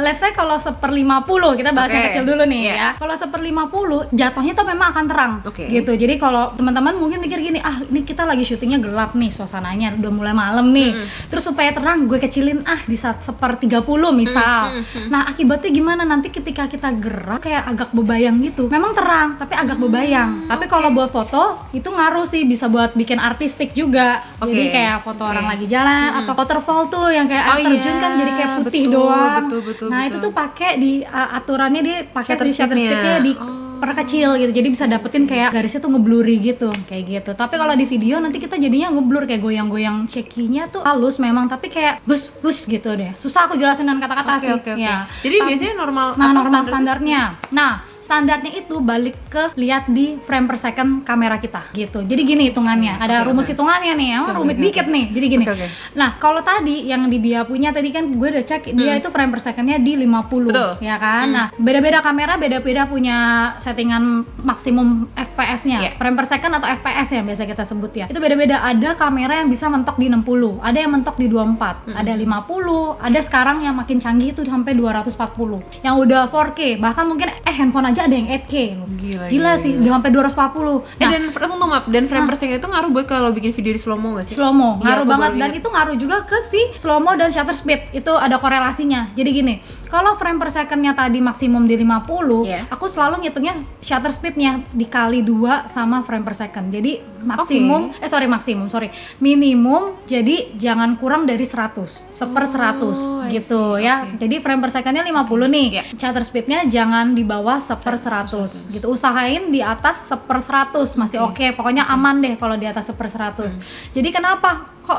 let's say kalau 1/50, kita bahas yang kecil dulu nih ya. Kalau 1/50 jatuhnya tuh memang akan terang gitu. Jadi kalau teman-teman mungkin mikir gini, ini kita lagi syutingnya gelap nih, suasananya udah mulai malam nih. Terus supaya terang gue kecilin di 1/30 misal. Nah akibatnya gimana, nanti ketika kita gerak kayak agak bebayang gitu. Memang terang tapi agak bebayang. Tapi kalau buat foto itu ngaruh sih, bisa buat bikin artistik juga. Jadi kayak foto orang lagi jalan atau waterfall tuh yang kayak air terjun kan jadi kayak putih doang. Nah itu tuh pakai di aturannya, dia pakai shutter speednya di perkecil gitu, jadi bisa dapetin kayak garisnya tuh ngeblurry gitu, kayak gitu. Tapi kalau di video nanti kita jadinya ngeblur, kayak goyang-goyang shaky-nya tuh halus memang, tapi kayak bus gitu deh. Susah aku jelasin dengan kata-kata sih. Ya. Jadi biasanya normal. Normal standarnya. Nah standarnya itu balik ke lihat di frame per second kamera kita gitu. Jadi gini hitungannya, ada rumus hitungannya nih, yang rumit dikit nih. Jadi gini. Nah kalau tadi yang di Bia punya tadi kan gue udah cek, dia itu frame per secondnya di 50, ya kan. Nah beda-beda kamera beda-beda punya settingan maksimum FPS-nya, frame per second atau FPS yang biasa kita sebut ya. Itu beda-beda. Ada kamera yang bisa mentok di 60, ada yang mentok di 24, ada 50, ada sekarang yang makin canggih itu sampai 240, yang udah 4K, bahkan mungkin handphone aja ada yang 8K loh. Gila sih, udah sampai 240. Dan frame per second itu ngaruh buat kalau bikin video di slow-mo gak sih? Slow-mo, ngaruh banget. Dan itu ngaruh juga ke si slow-mo dan shutter speed. Itu ada korelasinya. Jadi gini, kalau frame per second-nya tadi maksimum di 50, aku selalu ngitungnya shutter speed-nya dikali 2 sama frame per second. Jadi minimum jadi jangan kurang dari 100, 1/100 gitu ya. Jadi frame per second-nya 50 nih, shutter speed-nya jangan di bawah 1/100 gitu. Usahain di atas 1/100 masih oke. Pokoknya aman deh kalau di atas 1/100. Jadi kenapa kok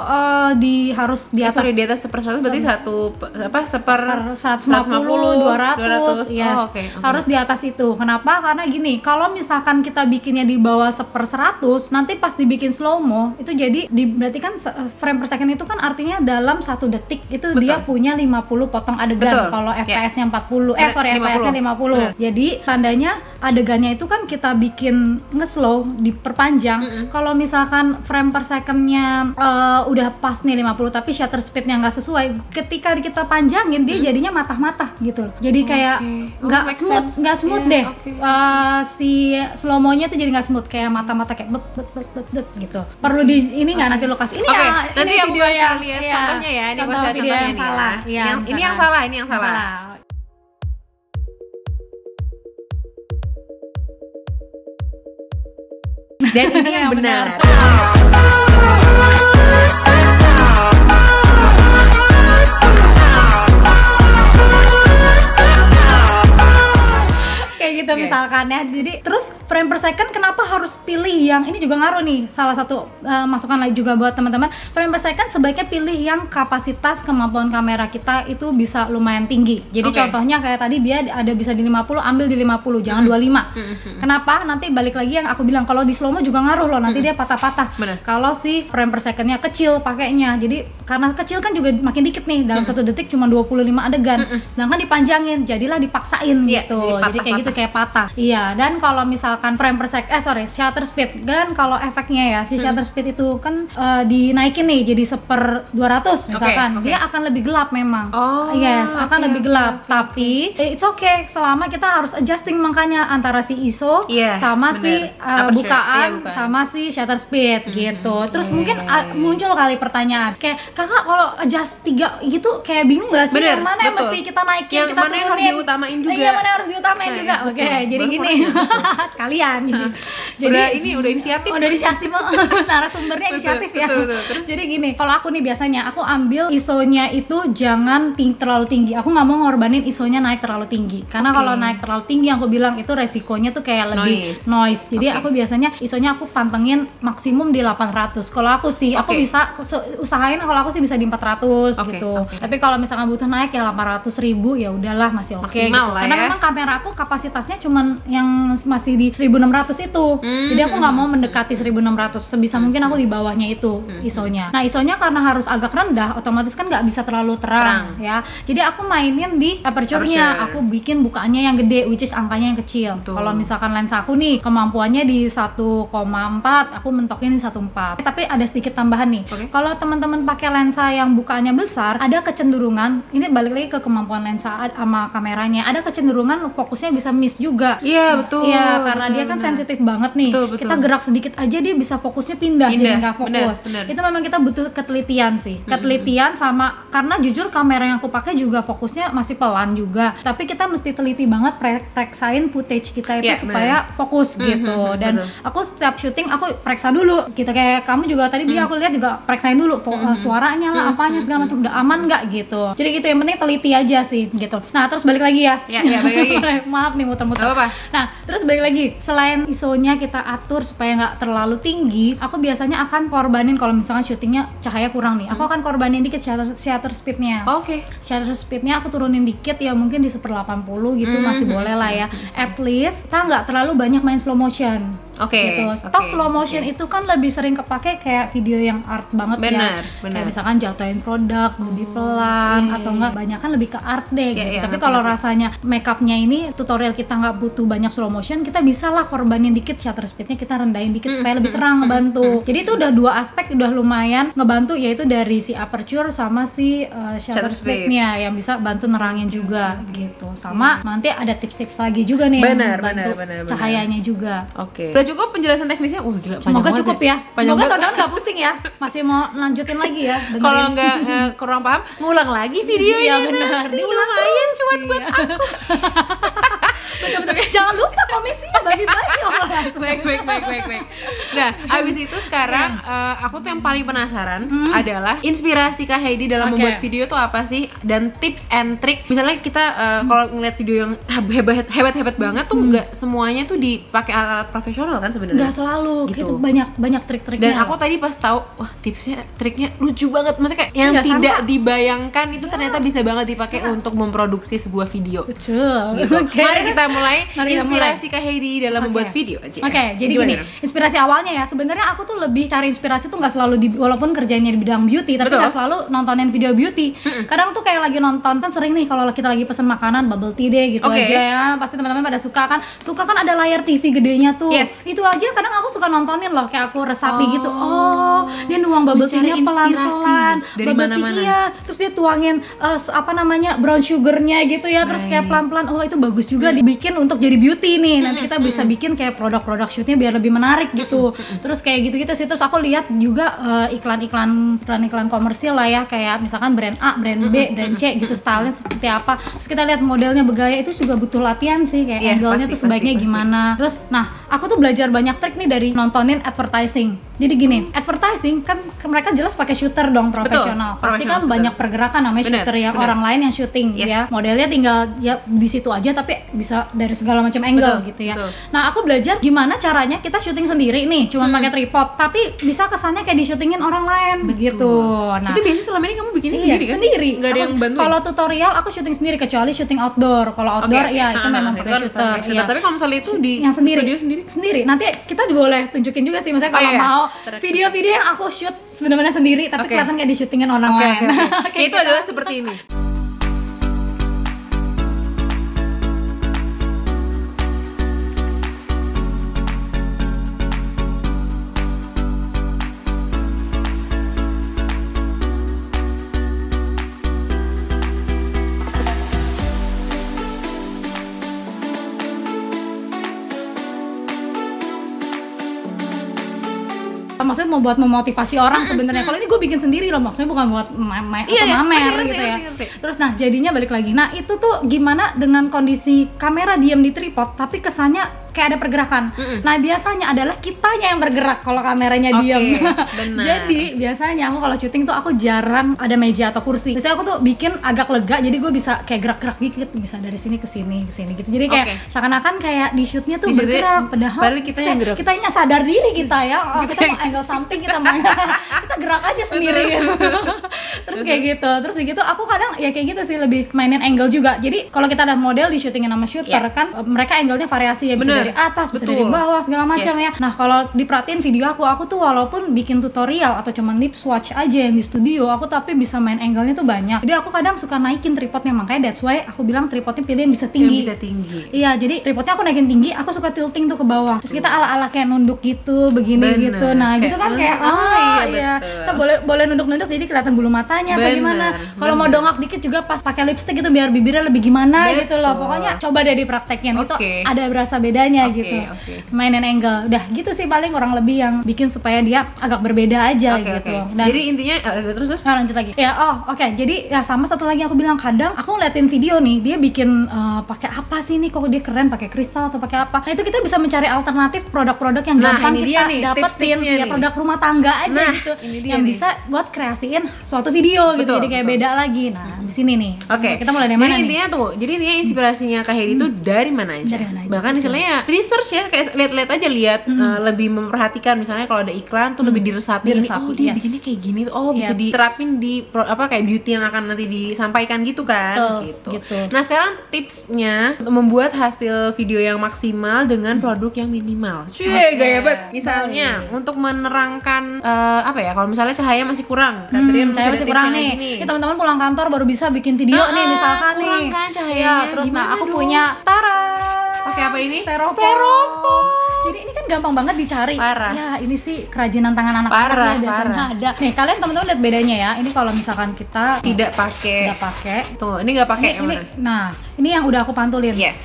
harus di atas? Di atas 1/100 berarti 150, 200. Harus di atas itu. Kenapa? Karena gini, kalau misalkan kita bikinnya di bawah 1/100, nanti pas dibikin slow-mo itu jadi berarti kan frame per second itu kan artinya dalam 1 detik itu dia punya 50 potong adegan. Kalau FPS-nya 40, FPS-nya 50. Jadi tandanya adegannya itu kan kita bikin nge-slow, diperpanjang. Kalau misalkan frame per secondnya udah pas nih 50 tapi shutter speednya nggak sesuai, ketika kita panjangin dia jadinya matah-matah gitu. Jadi kayak nggak smooth deh. Si slow-mo-nya tuh jadi nggak smooth, kayak mata-mata kayak bet gitu. Perlu di ini nggak nanti lokasi ini ya. Nanti ini aku video yang lihat contohnya ya. Ini contoh video yang salah. Ya. Ini yang salah, ini yang salah. Dan ini yang benar. Kayak gitu misalkan ya. Jadi terus frame per second kenapa harus pilih yang ini juga ngaruh nih. Salah satu masukan lagi juga buat teman-teman, frame per second sebaiknya pilih yang kapasitas kemampuan kamera kita itu bisa lumayan tinggi. Jadi contohnya kayak tadi dia ada bisa di 50, ambil di 50, jangan 25. Kenapa? Nanti balik lagi yang aku bilang, kalau di slow mo juga ngaruh loh, nanti dia patah-patah. Kalau si frame per secondnya kecil pakainya. Jadi karena kecil kan juga makin dikit nih, dalam 1 detik cuma 25 adegan. Sedangkan dipanjangin, jadilah dipaksain gitu. Jadi kayak gitu, kayak patah. Iya, dan kalau misalkan frame per second, shutter speed, kan kalau efeknya ya, si shutter speed itu kan dinaikin nih jadi 1/200 misalkan, dia akan lebih gelap memang. Akan lebih gelap. Tapi it's okay selama kita harus adjusting makanya antara si ISO sama si bukaan sama si shutter speed gitu. Terus mungkin muncul kali pertanyaan kayak, kakak kalau adjust 3 gitu kayak bingung gak sih? Yang mana yang mesti kita naikin, yang kita mana yang harus diutamain juga? Iya, mana yang harus diutamain juga. Oke, jadi gini sekalian gini. Jadi udah inisiatif. Udah inisiatif narasumbernya inisiatif ya. Terus jadi gini, kalau aku nih biasanya aku ambil ISO-nya itu jangan terlalu tinggi. Aku nggak mau ngorbanin ISO-nya naik terlalu tinggi. Karena kalau naik terlalu tinggi aku bilang itu resikonya tuh kayak lebih noise. Jadi aku biasanya ISO-nya aku pantengin maksimum di 800. Kalau aku sih aku bisa usahain, kalau aku sih bisa di 400 gitu. Tapi kalau misalkan butuh naik ya 800.000 ya udahlah, masih oke gitu. Karena memang kamera aku kapasitasnya cuman yang masih di 1600 itu. Jadi aku nggak mau mendekati 1600, sebisa mungkin aku di bawahnya itu ISO-nya. Nah, ISO-nya karena harus agak rendah, otomatis kan nggak bisa terlalu terang ya. Jadi aku mainin di aperture-nya, aku bikin bukaannya yang gede, which is angkanya yang kecil. Kalau misalkan lensa aku nih kemampuannya di 1,4, aku mentokin di 1,4. Tapi ada sedikit tambahan nih. Kalau teman-teman pakai lensa yang bukaannya besar, ada kecenderungan, ini balik lagi ke kemampuan lensa sama kameranya, ada kecenderungan fokusnya bisa miss juga. Iya, betul. Iya, karena dia kan sensitif banget nih. Kita gerak sedikit aja dia bisa fokusnya pindah jadi nggak fokus. Itu memang kita butuh ketelitian sih. Ketelitian sama, karena jujur kamera yang aku pakai juga fokusnya masih pelan juga. Tapi kita mesti teliti banget periksain footage kita itu supaya fokus gitu. Dan aku setiap syuting aku periksa dulu gitu, kayak kamu juga tadi dia aku lihat juga periksain dulu suaranya lah, apanya segala macam udah aman nggak gitu. Jadi gitu, yang penting teliti aja sih gitu. Nah, terus balik lagi ya. Iya, balik lagi. Maaf nih muter-muter. Nah, terus balik lagi, selain ISO-nya kita atur supaya nggak terlalu tinggi, aku biasanya akan korbanin kalau misalkan syutingnya cahaya kurang nih, aku akan korbanin dikit shutter speed-nya. Shutter speed-nya aku turunin dikit ya, mungkin di 1/80 gitu, masih boleh lah ya. At least kita nggak terlalu banyak main slow motion. Gitu. Stok slow motion itu kan lebih sering kepake kayak video yang art banget ya. Kayak misalkan jatuhin produk lebih pelan atau enggak, banyak kan lebih ke art deh gitu. Tapi kalau rasanya makeupnya ini tutorial kita nggak butuh banyak slow motion, kita bisa lah korbanin dikit shutter speednya, kita rendahin dikit supaya lebih terang, ngebantu. Jadi itu udah 2 aspek udah lumayan ngebantu, yaitu dari si aperture sama si shutter speednya yang bisa bantu nerangin juga gitu. Sama nanti ada tips-tips lagi juga nih yang bantu cahayanya juga. Udah cukup penjelasan teknisnya? Gila, semoga cukup ya. Semoga teman-teman nggak pusing ya. Masih mau lanjutin lagi ya. Kalau nggak kurang paham, ngulang lagi videonya. Iya benar. Diulang lumayan cuman buat aku. Betul-betul. Jangan lupa komisinya bagi-bagi orang. Baik. Nah, abis itu sekarang aku tuh yang paling penasaran adalah inspirasi Kak Heidi dalam membuat video tuh apa sih, dan tips and trick. Misalnya kita kalau ngeliat video yang hebat-hebat banget tuh nggak semuanya tuh dipakai alat profesional kan sebenarnya. Nggak selalu gitu. Banyak trik-triknya. Dan aku tadi pas tahu, wah tipsnya, triknya lucu banget. Maksudnya kayak yang tidak dibayangkan itu ternyata bisa banget dipakai untuk memproduksi sebuah video. Betul. Gitu. Mari kita mulai inspirasi Kak Heidi dalam membuat video. Oke, jadi gini, inspirasi awalnya ya, sebenarnya aku tuh lebih cari inspirasi tuh nggak selalu walaupun kerjanya di bidang beauty, tapi nggak selalu nontonin video beauty. Kadang tuh kayak lagi nonton kan sering nih kalau kita lagi pesen makanan bubble tea deh gitu aja ya, pasti teman-teman pada suka kan ada layar TV gedenya tuh. Itu aja kadang aku suka nontonin loh, kayak aku resapi gitu. Oh, dia nuang bubble tea-nya pelan-pelan, bubble tea iya, terus dia tuangin brown sugarnya gitu ya, terus kayak pelan-pelan. Oh, itu bagus juga dibikin untuk jadi beauty nih. Nanti kita bisa bikin kayak produk-produk shootnya biar lebih menarik gitu. Terus kayak gitu-gitu sih. Terus aku lihat juga iklan-iklan komersil lah ya, kayak misalkan brand A, brand B, brand C gitu, stylenya seperti apa. Terus kita lihat modelnya bergaya, itu juga butuh latihan sih, kayak angle-nya tuh sebaiknya gimana. Terus aku tuh belajar banyak trik nih dari nontonin advertising. Jadi gini, advertising kan mereka jelas pakai shooter dong, profesional. Pasti kan banyak pergerakan namanya shooter ya, orang lain yang syuting ya. Modelnya tinggal ya di situ aja, tapi bisa dari segala macam angle gitu ya. Nah, aku belajar gimana caranya kita syuting sendiri nih, cuma pakai tripod, tapi bisa kesannya kayak di syutingin orang lain begitu. Nah, itu biasanya selama ini kamu bikinnya sendiri kan? Sendiri. Nggak ada yang bantuin? Kalau tutorial aku syuting sendiri, kecuali syuting outdoor. Kalau outdoor ya itu memang pakai shooter. Ya. Tapi kalau misalnya itu di yang sendiri. Studio sendiri. Nanti kita boleh tunjukin juga sih, misalnya kalau mau video-video yang aku shoot sebenarnya sendiri, tapi kelihatan kayak di syutingin orang lain. Kayak itu adalah seperti ini. Maksudnya mau buat memotivasi orang sebenarnya. Kalau ini gue bikin sendiri loh, maksudnya bukan buat mamer gitu ya. Terus jadinya balik lagi. Nah, itu tuh gimana dengan kondisi kamera diam di tripod tapi kesannya kayak ada pergerakan. Nah, biasanya adalah kitanya yang bergerak kalau kameranya diam. Jadi biasanya aku kalau syuting tuh aku jarang ada meja atau kursi. Biasanya aku tuh bikin agak lega, jadi gue bisa kayak gerak-gerak dikit, bisa dari sini ke sini gitu. Jadi kayak seakan-akan kayak di shootnya tuh bergerak, padahal kitanya sadar diri kita ya. Kita mau angle samping, kita kita gerak aja sendiri gitu. Terus kayak gitu aku kadang ya kayak gitu sih, lebih mainin angle juga. Jadi kalau kita ada model di syutingin sama shooter kan, mereka angle-nya variasi ya, bisa dari atas, bisa dari bawah, segala macam ya. Nah, kalau diperhatiin video aku tuh walaupun bikin tutorial atau cuma lip swatch aja yang di studio, aku tapi bisa main angle-nya tuh banyak. Jadi aku kadang suka naikin tripodnya, makanya that's why aku bilang tripodnya pilih yang bisa tinggi. Iya, jadi tripodnya aku naikin tinggi, aku suka tilting tuh ke bawah. Terus kita ala-ala kayak nunduk gitu, begini gitu. Nah, gitu kan kayak kita boleh nunduk-nunduk jadi kelihatan bulu matanya atau gimana. Kalau mau dongak dikit juga pas pakai lipstick itu biar bibirnya lebih gimana gitu loh. Pokoknya coba deh dipraktekin. Itu ada berasa bedanya gitu. Mainin angle. Udah gitu sih paling orang lebih yang bikin supaya dia agak berbeda aja gitu. Dan jadi intinya terus lanjut lagi. Ya, jadi ya sama satu lagi aku bilang, kadang aku ngeliatin video nih, dia bikin pakai apa sih nih, kok dia keren pakai kristal atau pakai apa. Nah, itu kita bisa mencari alternatif produk-produk yang gampang kita dapetin ya, produk rumah tangga aja gitu. Yang bisa buat kreasiin suatu video gitu. Jadi kayak beda lagi. Nah, di sini nih. Kita mulai dari mana nih? Jadi intinya inspirasinya Kak Hedi itu dari mana aja? Bahkan istilahnya research ya, kayak lihat lebih memperhatikan, misalnya kalau ada iklan tuh lebih diresapi. Dia bikinnya kayak gini tuh, bisa diterapin di kayak beauty yang akan nanti disampaikan gitu kan. Gitu. Nah, sekarang tipsnya untuk membuat hasil video yang maksimal dengan produk yang minimal. Gaya banget. Misalnya untuk menerangkan kalau misalnya cahaya masih kurang. Cahaya masih kurang nih. Ini teman-teman pulang kantor baru bisa bikin video nih misalkan nih. Kan cahayanya. Terus aku punya pakai apa ini? Styrofoam. Jadi ini kan gampang banget dicari. Ya, ini sih kerajinan tangan anak-anak ya, biasanya ada. Nih, kalian teman-teman lihat bedanya ya. Ini kalau misalkan kita tidak pakai. Tuh, ini nggak pakai yang mana? Nah, ini yang udah aku pantulin. Yes.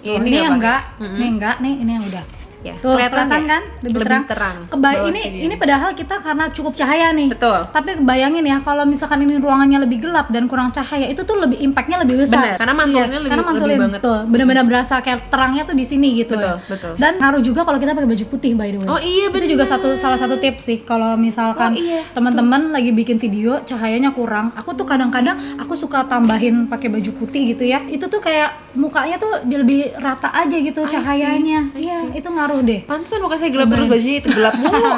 Ini yang enggak. Ini yang udah. Ya, tuh kelihatan kan lebih terang. Ini padahal kita karena cukup cahaya nih. Betul. Tapi bayangin ya, kalau misalkan ini ruangannya lebih gelap dan kurang cahaya, itu tuh lebih impactnya lebih besar. Bener, karena mantulnya lebih banget. Tuh, benar-benar berasa kayak terangnya tuh di sini gitu. Betul. Dan ngaruh juga kalau kita pakai baju putih, by the way. Oh iya, bener. Itu juga salah satu tips sih, kalau misalkan teman-teman lagi bikin video cahayanya kurang, aku tuh kadang-kadang aku suka tambahin pakai baju putih gitu ya. Itu tuh kayak mukanya tuh lebih rata aja gitu cahayanya. Iya, itu ngaruh ngaruh deh. Pantesan muka saya gelap terus, bajunya itu gelap mulu.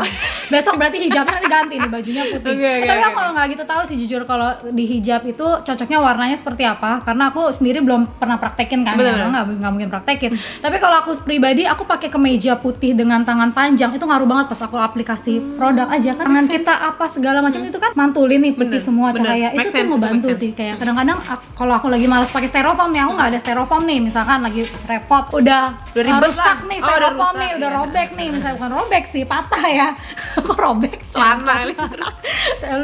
Besok berarti hijabnya nanti ganti nih, bajunya putih. Tapi aku nggak gitu tahu sih jujur kalau di hijab itu cocoknya warnanya seperti apa, karena aku sendiri belum pernah praktekin kan, nggak mungkin praktekin. Tapi kalau aku pribadi, aku pakai kemeja putih dengan tangan panjang itu ngaruh banget pas aku aplikasi produk aja kan. Tangan kita apa segala macam itu kan mantulin nih putih semua cahaya. Itu tuh ngebantu sih. Kayak kadang-kadang kalau aku lagi malas pakai styrofoam nih, aku nggak ada styrofoam nih, misalkan lagi repot, udah rusak nih styrofoam nih, udah robek nih, misalnya bukan robek sih, patah ya. Kok robek? Celana.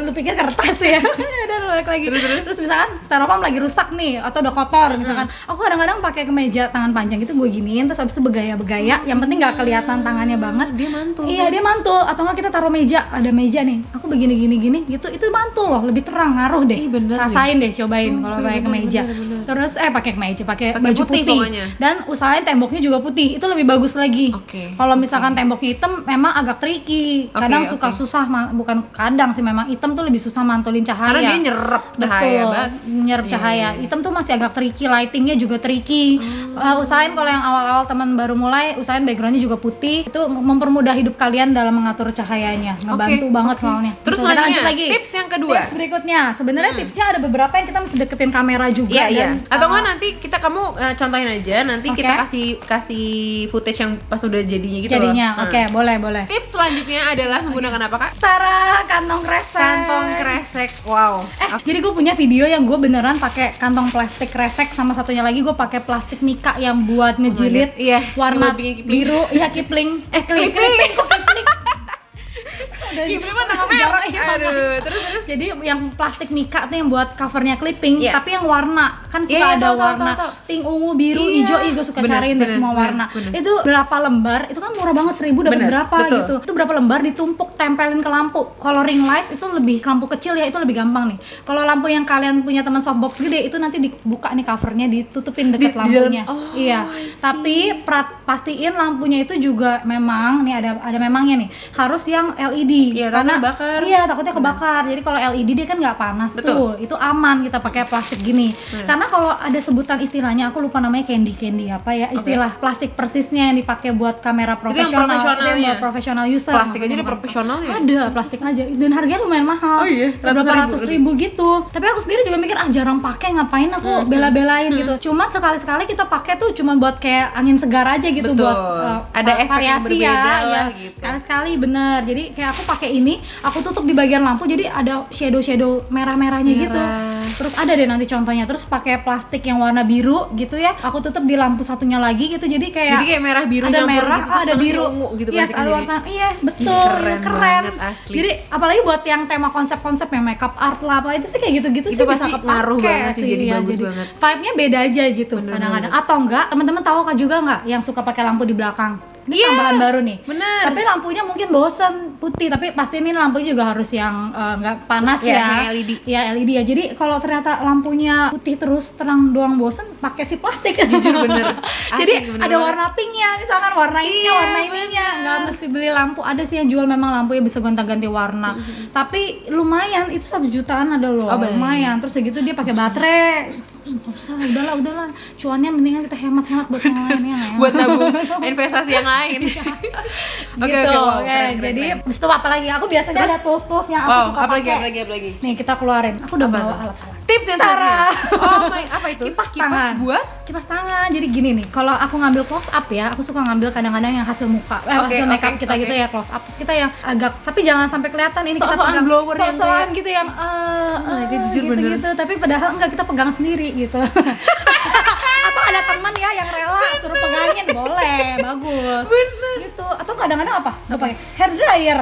Lu pikir kertas ya? Udah robek lagi. Terus misalkan styrofoam lagi rusak nih atau udah kotor, misalkan aku kadang-kadang pakai kemeja tangan panjang itu gue giniin, terus habis itu begaya-begaya, yang penting nggak kelihatan tangannya banget. Dia mantul. Iya, dia mantul. Atau nggak kita taruh meja, ada meja nih, aku begini gitu, itu mantul loh, lebih terang, ngaruh deh. Rasain deh, cobain kalau pakai kemeja. Terus pakai kemeja, pakai baju putih dan usahain temboknya juga putih, itu lebih bagus lagi. Kalau misalkan temboknya hitam memang agak tricky, kadang suka susah, bukan kadang sih, memang hitam tuh lebih susah mantulin cahaya karena dia nyerap cahaya banget. Nyerap cahaya. Hitam tuh masih agak tricky, lightingnya juga tricky. Usahain kalau yang awal-awal teman baru mulai, usahain backgroundnya juga putih, itu mempermudah hidup kalian dalam mengatur cahayanya, ngebantu banget soalnya. Terus kita lanjut lagi, tips yang kedua. Tips berikutnya, sebenarnya tipsnya ada beberapa yang kita mesti deketin kamera juga. Atau nggak nanti kamu contohin aja, nanti kita kasih footage yang pas udah jadinya gitu. Boleh. Tips selanjutnya adalah menggunakan apa, Kak? Kantong kresek. Kantong kresek. Wow. Jadi gue punya video yang gue beneran pakai kantong plastik kresek, sama satunya lagi gue pakai plastik mika yang buat ngejilid warna biru. Iya, Kipling. Kipling mana merah? Aduh, terus jadi yang plastik mika tuh yang buat covernya clipping, tapi yang warna kan suka ada warna pink, ungu, biru, hijau, gue suka cariin deh semua warna. Itu berapa lembar? Itu kan murah banget, 1.000 dapat berapa gitu. Itu berapa lembar ditumpuk tempelin ke lampu. Coloring light itu lebih lampu kecil ya, itu lebih gampang nih. Kalau lampu yang kalian punya teman softbox gede itu nanti dibuka nih covernya, ditutupin deket lampunya. Tapi pastiin lampunya itu juga memang nih ada memangnya nih, harus yang LED. Karena bakar. Takutnya kebakar. Jadi kalau LED dia kan nggak panas tuh, itu aman kita pakai plastik gini. Karena kalau ada sebutan istilahnya, aku lupa namanya, candy apa ya istilah plastik persisnya yang dipakai buat kamera profesional. Itu yang buat profesional user. Plastik aja dia profesional ya? Ada plastik aja, dan harganya lumayan mahal. Berapa ratus ribu gitu. Tapi aku sendiri juga mikir jarang pakai, ngapain aku bela-belain gitu. Cuman sekali-sekali kita pakai tuh cuman buat kayak angin segar aja gitu, buat ada efek variasi yang berbeda ya. Gitu. Sekali-sekali bener. Jadi kayak aku pakai ini, aku tutup di bagian lampu jadi ada shadow merah-merahnya gitu. Terus ada deh nanti contohnya. Terus pakai plastik yang warna biru gitu ya, aku tutup di lampu satunya lagi gitu, jadi kayak merah biru, ada merah gitu, ada biru gitu. Ada warna, betul, keren. Jadi apalagi buat yang tema konsep-konsep yang makeup art lah apa itu sih, kayak gitu-gitu itu sih bisa ngaruh banget sih, jadi bagus jadi banget. Vibe-nya beda aja gitu kadang-kadang. Atau enggak, teman-teman tahu kan juga nggak yang suka pakai lampu di belakang? Ini tambahan baru nih. Tapi lampunya mungkin bosan putih, tapi pasti ini lampunya juga harus yang nggak panas ya. LED. Ya LED ya. Jadi kalau ternyata lampunya putih terus terang doang bosan, pakai si plastik. Jujur bener. Jadi ada warna pinknya, misalkan warna ininya, warna ininya. Nggak mesti beli lampu. Ada sih yang jual memang lampunya bisa gonta-ganti warna. Tapi lumayan, itu 1 jutaan ada loh. Lumayan. Terus gitu dia pakai baterai. Nggak usah, udahlah. Cuannya mendingan kita hemat-hemat buat yang lain ya. Buat nabung investasi yang lain. Oke, jadi habis itu apa lagi? Aku biasanya ada tools yang aku suka pakai. Apalagi. Nih, kita keluarin. Aku udah bawa alat-alat. Tips yang selanjutnya. Apa itu? Kipas tangan. Jadi gini nih, kalau aku ngambil close up ya, aku suka ngambil kadang-kadang yang hasil muka, hasil makeup kita gitu ya, close up. Terus kita yang agak, tapi jangan sampai kelihatan ini kita pegang sok-sokan gitu yang gitu. Tapi padahal enggak, kita pegang sendiri gitu. Atau ada teman ya yang rela suruh pegangin, boleh, bagus. Gitu. Atau kadang-kadang apa? Pakai hair dryer.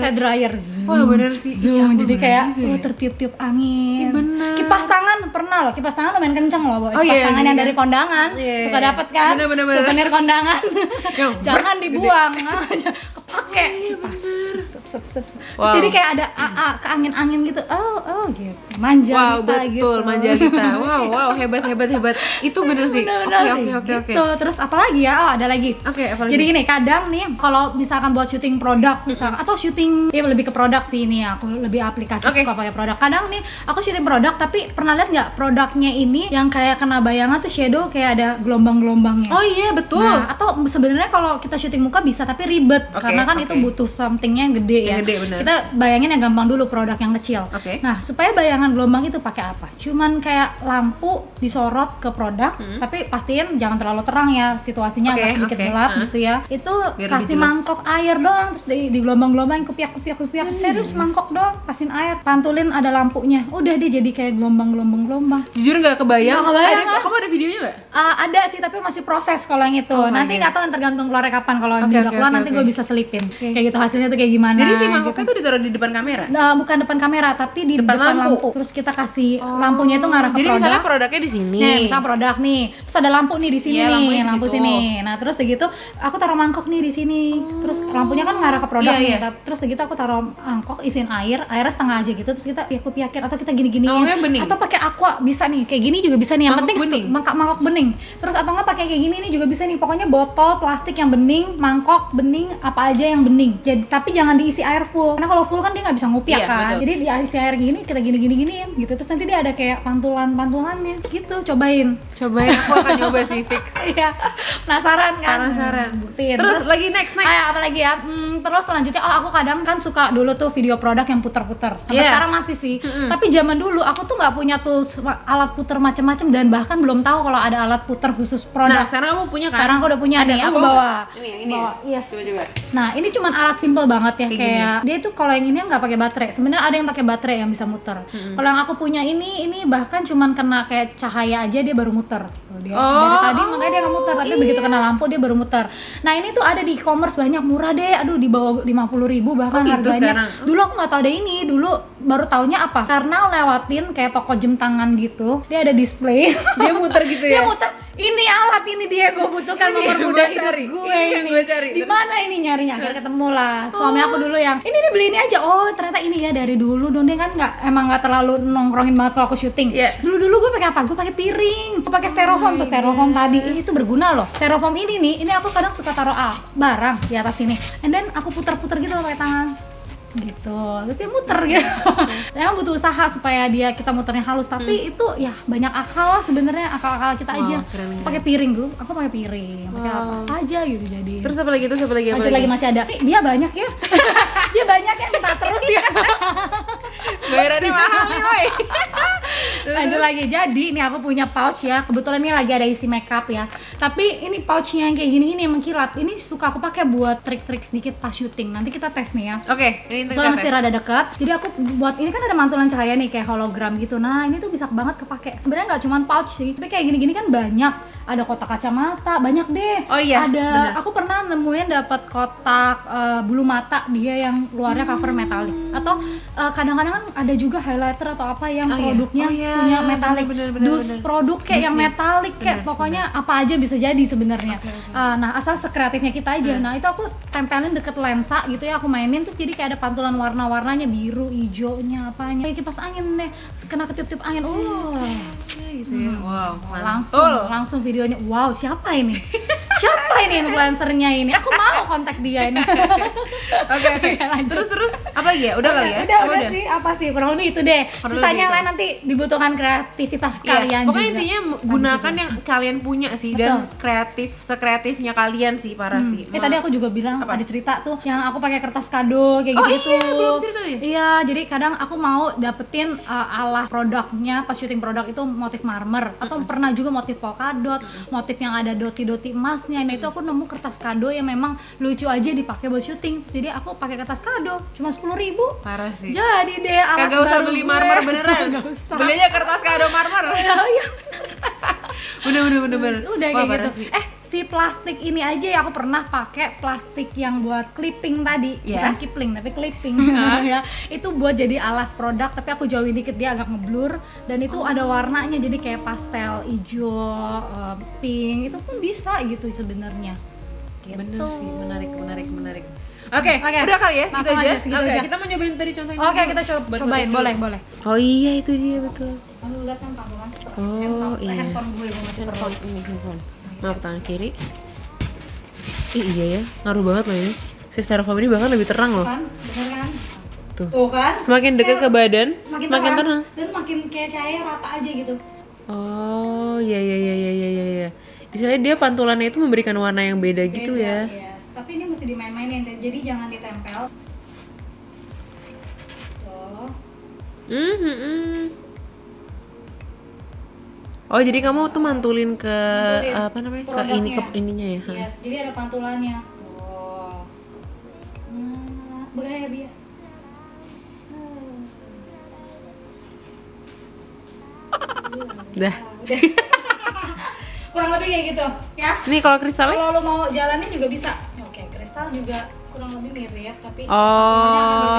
Hair dryer. Wah, bener sih. Jadi kayak tertiup-tiup angin. Kipas tangan pernah loh, kipas tangan lumayan kenceng loh, kipas tangan yang dari kondangan suka dapat kan, souvenir kondangan. Jangan dibuang, kepake kipas Terus jadi kayak ada ke angin-angin gitu. Oh gitu. Manja betul, gitu. Manjalita. Wow, hebat. Itu bener sih. Oke. Gitu. Terus apalagi ya? Oh, ada lagi. Oke, apalagi? Jadi gini, kadang nih kalau misalkan buat syuting produk misalkan atau syuting lebih ke produk sih ini, aku lebih aplikasi suka pakai produk. Kadang nih aku syuting produk tapi pernah lihat nggak produknya ini yang kayak kena bayangan tuh shadow kayak ada gelombang-gelombangnya. Oh iya, betul. Nah, atau sebenarnya kalau kita syuting muka bisa tapi ribet karena kan itu butuh somethingnya yang gede ya. Bener. Kita bayangin yang gampang dulu, produk yang kecil. Nah, supaya bayangan gelombang itu pakai apa? Cuman kayak lampu disorot ke produk, tapi pastiin jangan terlalu terang ya, situasinya agak sedikit gelap gitu ya. Itu biar kasih mangkok air doang, terus di gelombang-gelombang kupiak. Serius, mangkok doang, kasihin air, pantulin ada lampunya. Udah dia jadi kayak gelombang. Jujur nggak kebayang. Kamu ada videonya nggak? Ada sih, tapi masih proses kalau yang itu. Nanti nggak tahu tergantung keluarnya kapan. Kalau udah keluar nanti gue bisa selipin. Kayak gitu hasilnya tuh kayak gimana. Jadi si mangkoknya tuh ditaruh di depan kamera? Bukan depan kamera, tapi di depan lampu. Terus kita kasih lampunya itu ngarah ke jadi produk. misalnya produknya di sini. Nih, misalnya produk nih. Terus ada lampu nih di sini nih, lampu sini. Nah, terus segitu aku taruh mangkok nih di sini. Terus lampunya kan ngarah ke produk nih. Terus segitu aku taruh mangkok, isiin airnya setengah aja gitu. Terus kita piakit atau kita gini-giniin. Atau pakai aqua bisa nih. Kayak gini juga bisa nih. Yang penting mangkok bening. Terus atau enggak pakai kayak gini nih juga bisa nih. Pokoknya botol plastik yang bening, mangkok bening, apa aja yang bening. Jadi tapi jangan diisi air full. Karena kalau full kan dia nggak bisa ngupiak kan. Betul. Jadi diisi air gini, kita gini-giniin gitu. Terus nanti dia ada kayak pantulannya gitu. Cobain aku akan nyoba sih, fix. Iya. Penasaran kan? Buktiin. Terus lagi next. Apa lagi ya? Terus selanjutnya aku kadang kan suka dulu tuh video produk yang puter-puter. Sampai sekarang masih sih. Tapi zaman dulu aku tuh nggak punya tools alat puter macam-macam dan bahkan belum tahu kalau ada alat puter khusus produk. Nah, sekarang kamu punya kan? Sekarang aku udah punya nih, aku bawa. Ini. Yes. Coba. Nah, ini cuman alat simple banget ya, kayak dia tuh kalau yang ini nggak pakai baterai. Sebenarnya ada yang pakai baterai yang bisa muter. Kalau yang aku punya ini bahkan cuman kena kayak cahaya aja dia baru muter. Dari tadi makanya dia nggak muter, tapi begitu kena lampu dia baru muter. Nah, ini tuh ada di e-commerce banyak, murah deh. Aduh, di bawah 50.000 bahkan harganya. Dulu aku nggak tahu ada ini, dulu baru taunya apa? Karena lewatin kayak toko jam tangan gitu, dia ada display. Dia muter gitu ya? Dia muter. Ini alat ini dia gue butuhkan mempermudah hidup gue ini. Di mana ini nyarinya? Akhirnya ketemu lah. Suami aku dulu yang ini beli ini aja. Oh ternyata ini ya dari dulu. Dong dia kan nggak terlalu nongkrongin banget kalau aku syuting. Dulu gue pakai apa? Gue pakai piring. Gue pakai styrofoam. Tuh styrofoam tadi itu berguna loh. Styrofoam ini aku kadang suka taruh barang di atas sini. And then aku puter-puter gitu loh pakai tangan. Gitu, terus dia muter gitu. Emang butuh usaha supaya kita muternya halus, tapi itu ya banyak akal lah sebenarnya, akal kita aja. Pakai piring dulu, aku pakai piring, pakai apa aja gitu jadi. Terus apa lagi? Lanjut lagi masih ada. Dia banyak ya. Dia banyak ya, minta terus ya. Bayarannya mahal nih, woy. Lanjut lagi. Jadi ini aku punya pouch ya. Kebetulan ini lagi ada isi makeup ya. Tapi ini pouchnya yang kayak gini yang mengkilap. Ini suka aku pakai buat trik-trik sedikit pas syuting. Nanti kita tes nih ya. Oke, ini soalnya mesti rada dekat. Jadi aku buat ini kan ada mantulan cahaya nih kayak hologram gitu. Nah, ini tuh bisa banget kepake. Sebenarnya nggak cuma pouch sih, tapi kayak gini-gini kan banyak. Ada kotak kacamata, banyak deh. Oh iya. Ada. Bener. Aku pernah nemuin dapat kotak bulu mata dia yang luarnya cover metalik. Atau kadang-kadang kan ada juga highlighter atau apa yang produknya punya metalik. Dus produk kayak yang metalik kayak pokoknya apa aja bisa jadi sebenarnya. Nah, asal sekreatifnya kita aja. Nah, itu aku tempelin deket lensa gitu ya, aku mainin terus jadi kayak ada pantulan warna-warnanya, biru, hijaunya, apanya. Kayak kipas angin deh, kena ketiup-tiup angin. Gitu ya. Wow, langsung videonya. Wow, siapa ini? Siapa ini influencernya ini? Aku mau kontak dia ini. Oke. Terus apa lagi ya? Udah kali ya? Udah sih, apa sih? Kurang lebih itu deh. Sisanya lain nanti dibutuhkan kreativitas kalian pokoknya juga. Intinya gunakan yang kalian punya sih. Dan sekreatifnya kalian sih, parah sih. Tadi aku juga bilang ada cerita tuh yang aku pakai kertas kado kayak gitu. Iya, belum cerita ya? Iya, jadi kadang aku mau dapetin ala produknya pas syuting produk itu motif marmer atau pernah juga motif polkadot, motif yang ada doti-doti emasnya. Nah, itu aku nemu kertas kado yang memang lucu aja dipakai buat syuting. Jadi aku pakai kertas kado cuma 10.000. Parah sih. Jadi deh alas kagak usah beli marmer beneran. Gak usah. Belinya kertas kado marmer. Iya. Bener. Udah kayak gitu. Si plastik ini aja ya aku pernah pakai plastik yang buat clipping tadi, bukan kipling tapi clipping ya. Itu buat jadi alas produk, tapi aku jauhin dikit dia agak ngeblur dan itu ada warnanya jadi kayak pastel, hijau, pink, itu pun bisa gitu sebenarnya. Gitu. Bener sih, menarik. Oke, udah kali ya, segitu Langsung aja. aja, segitu Oke, aja. kita mau nyobain tadi contohnya. Oke, dulu. kita Buat cobain, ngetes boleh, dulu. boleh. Oh iya, itu dia betul. Kamu lihat kan pantulan seperti Oh, iya. handphone gue masih Handphone, ini handphone. Maaf, tangan kiri. Ih, iya ya, ngaruh banget loh ini. Si styrofoam ini bahkan lebih terang loh. kan, bener kan? Tuh. Tuh kan? Semakin dekat ke badan, Makin makin terang. dan makin kayak cahaya rata aja gitu. Oh, iya iya iya iya iya iya. Istilahnya dia pantulannya itu memberikan warna yang beda gitu ya. Yes. Tapi ini mesti dimain-mainin, jadi jangan ditempel. Tuh. Oh, jadi kamu tuh mantulin ke Mantulin apa namanya? Ke ini ke produknya. ininya ya. Yes, jadi ada pantulannya. Tuh. Nah, bergaya dia. Dah. Udah. Kurang lebih kayak gitu, ya. Nih kalau kristalnya? Kalau lo mau jalanin juga bisa. Oke, kristal juga kurang lebih mirip, tapi Oh,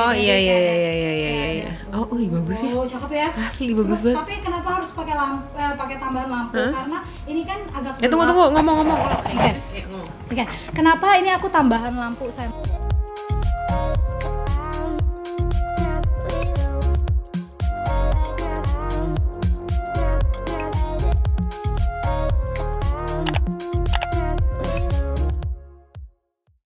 pantulannya iya iya berbeda-beda. iya iya iya iya. Oh, bagus ya. Oh, cakep ya. Asli bagus Terus, banget. tapi kenapa harus pakai lampu, pakai tambahan lampu? Karena ini kan agak Tunggu gelap. ngomong-ngomong. Oke. Oke. Kenapa ini aku tambahan lampu, sayang?